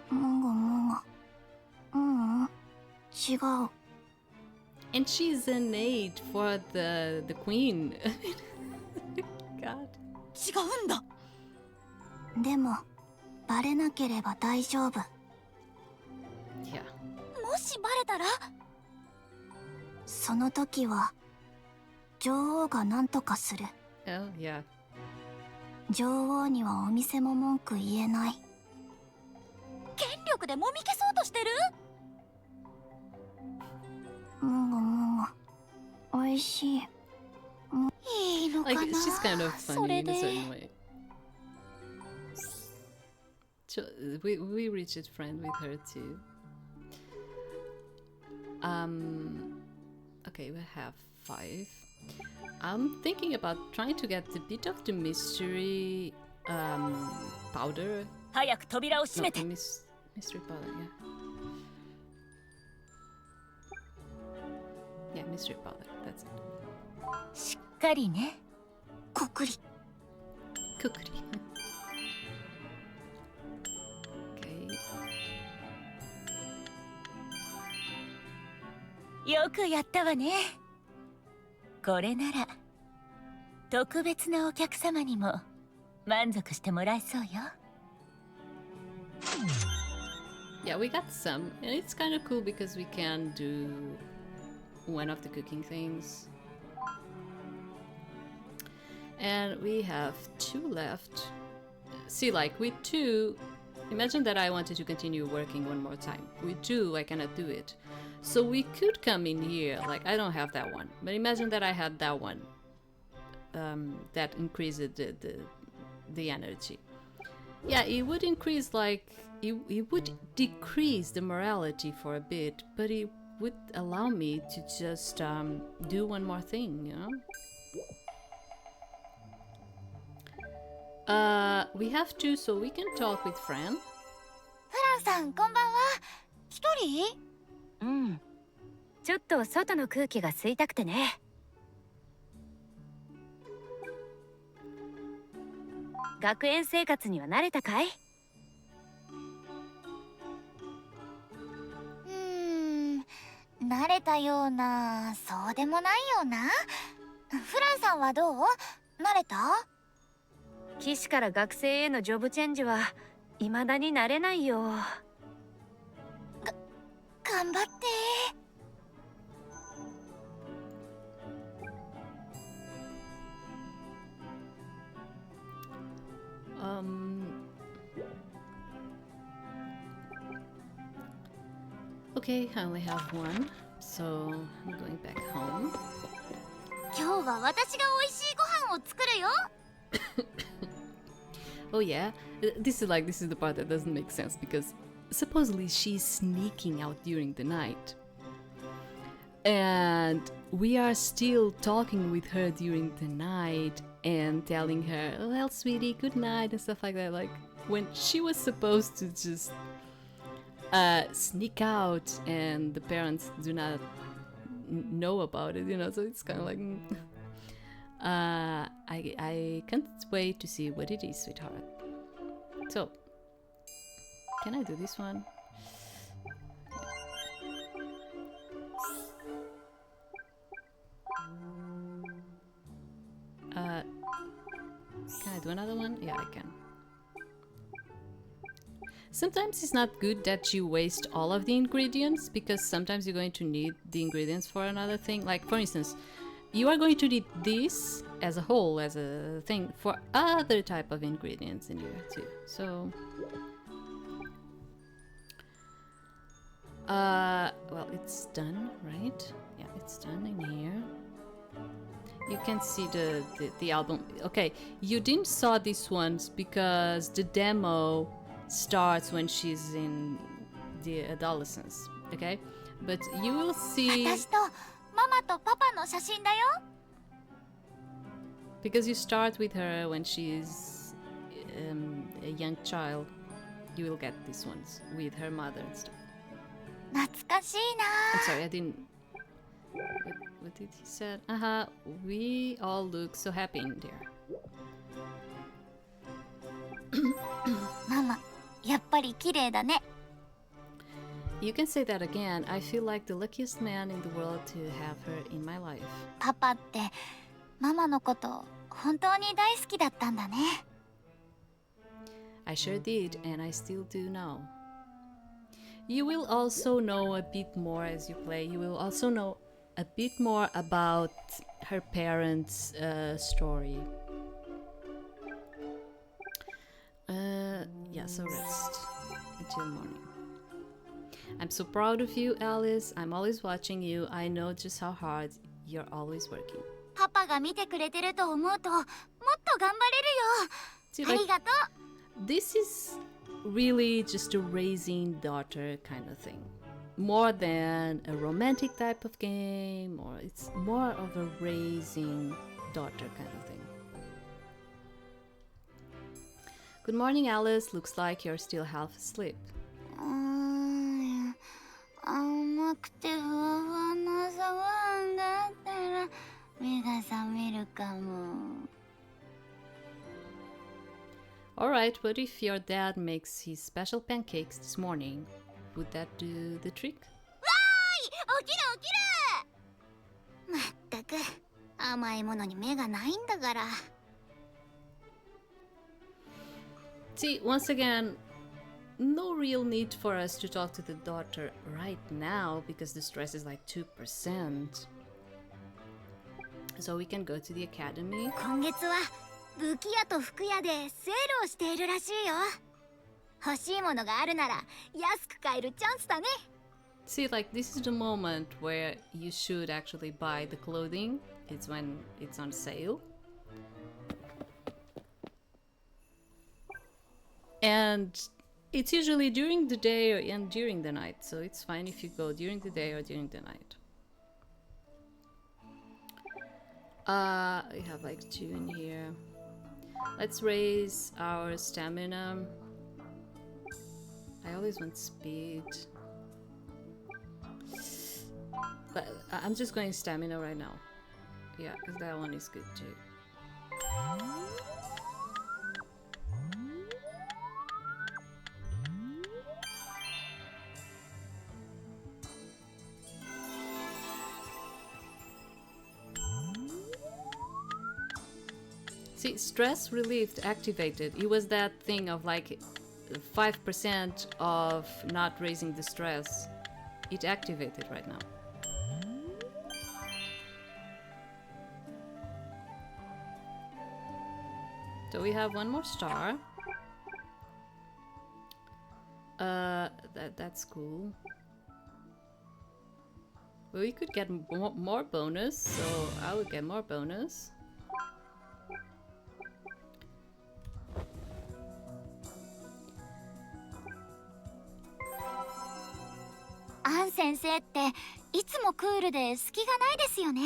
もごもご。違う。And she's an aide for the queen. God. 違うんだ。でもバレなければ大丈夫。Yeah. もしバレたら？その時は女王が何とかする。Oh, yeah. 女王にはお店も文句言えない。権力でもみ消そうとしてる？もごもご。おいしい。いいのかな？ Like, she's kind of funny in a certain way. So, we reached friend with her too. Okay, we have 5. I'm thinking about trying to get a bit of the mystery powder. 早く扉を閉めて。 No, mystery powder, yeah. Yeah, mystery powder, that's it. しっかりね。こくり。くくり。Okay. よくやったわね。これなら特別なお客様にも満足してもらえそうよ。Yeah, we got some, and it's kind of cool because we can do one of the cooking things. And we have 2 left. See, like, with 2, imagine that I wanted to continue working one more time. With 2, I cannot do it. So we could come in here, like, I don't have that one, but imagine that I had that one. That increased the energy. Yeah, it would increase, like, it would decrease the morality for a bit, but it would allow me to just do one more thing, you know? We have 2, so we can talk with Fran. フランさん、こんばんは。一人？うん。ちょっと外の空気が吸いたくてね。学園生活には慣れたかい？慣れたような、そうでもないような。フランさんはどう？慣れた？騎士から学生へのジョブチェンジは未だに慣れないよ。頑張って。Okay, I only have 1, so I'm going back home. 今日は私が美味しいご飯を作るよ。Oh yeah, this is the part that doesn't make sense because supposedly she's sneaking out during the night. And we are still talking with her during the night and telling her, oh, well, sweetie, good night and stuff like that. Like, when she was supposed to just sneak out and the parents do not know about it, you know, so it's kind of like... I can't wait to see what it is, sweetheart. So, can I do this one? Can I do another one? Yeah, I can. Sometimes it's not good that you waste all of the ingredients because sometimes you're going to need the ingredients for another thing. Like, for instance, you are going to need this as a whole, as a thing, for other type of ingredients in here too. So Well, it's done, right? Yeah, it's done in here. You can see the album. Okay, you didn't saw these ones because the demo starts when she's in the adolescence, okay? But you will see 私とママとパパの写真だよ。 because you start with her when she's a young child. You will get these ones with her mother and stuff. 懐かしい I'm な。 sorry, I didn't. What did he say? We all look so happy in there. ママ、やっぱり綺麗だね。 You can say that again. I feel like the luckiest man in the world to have her in my life. パパってママのこと本当に大好きだったんだね。 I sure did, and I still do now. You will also know a bit more as you play. You will also know a bit more about her parents' story. Yeah, so rest until morning. I'm so proud of you, Alice. I'm always watching you. I know just how hard you're always working. パパが見てくれてると思うともっと頑張 See, れるよ。ありがとう。 This is really just a raising daughter kind of thing. More than a romantic type of game, or it's more of a raising daughter kind of thing. Good morning, Alice. Looks like you're still half asleep. 甘くてふわふわの朝ごはんがあったら目が覚めるかも。 Alright, what if your dad makes his special pancakes this morning? Would that do the trick? 起きる起きる。まったく甘いものに目がないんだから。 See, once again, no real need for us to talk to the daughter right now because the stress is like 2%. So we can go to the academy. 今月は武器屋と服屋でセールをしているらしいよ。欲しいものがあるなら安く買えるチャンスだね。 See, like, this is the moment where you should actually buy the clothing. It's when it's on sale. And it's usually during the day and during the night, so it's fine if you go during the day or during the night. We have like 2 in here. Let's raise our stamina. I always want speed. But I'm just going stamina right now. Yeah, because that one is good too. See, stress relief activated. It was that thing of like 5% of not raising the stress. It activated right now. So we have one more star. That's cool. Well, we could get more bonus, so I would get more bonus.アン先生っていつもクールで隙がないですよね。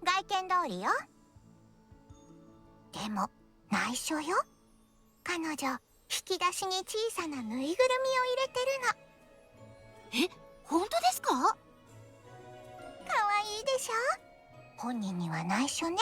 外見通りよ。でも内緒よ。彼女引き出しに小さなぬいぐるみを入れてるの。本当ですか？かわいいでしょ。本人には内緒ね。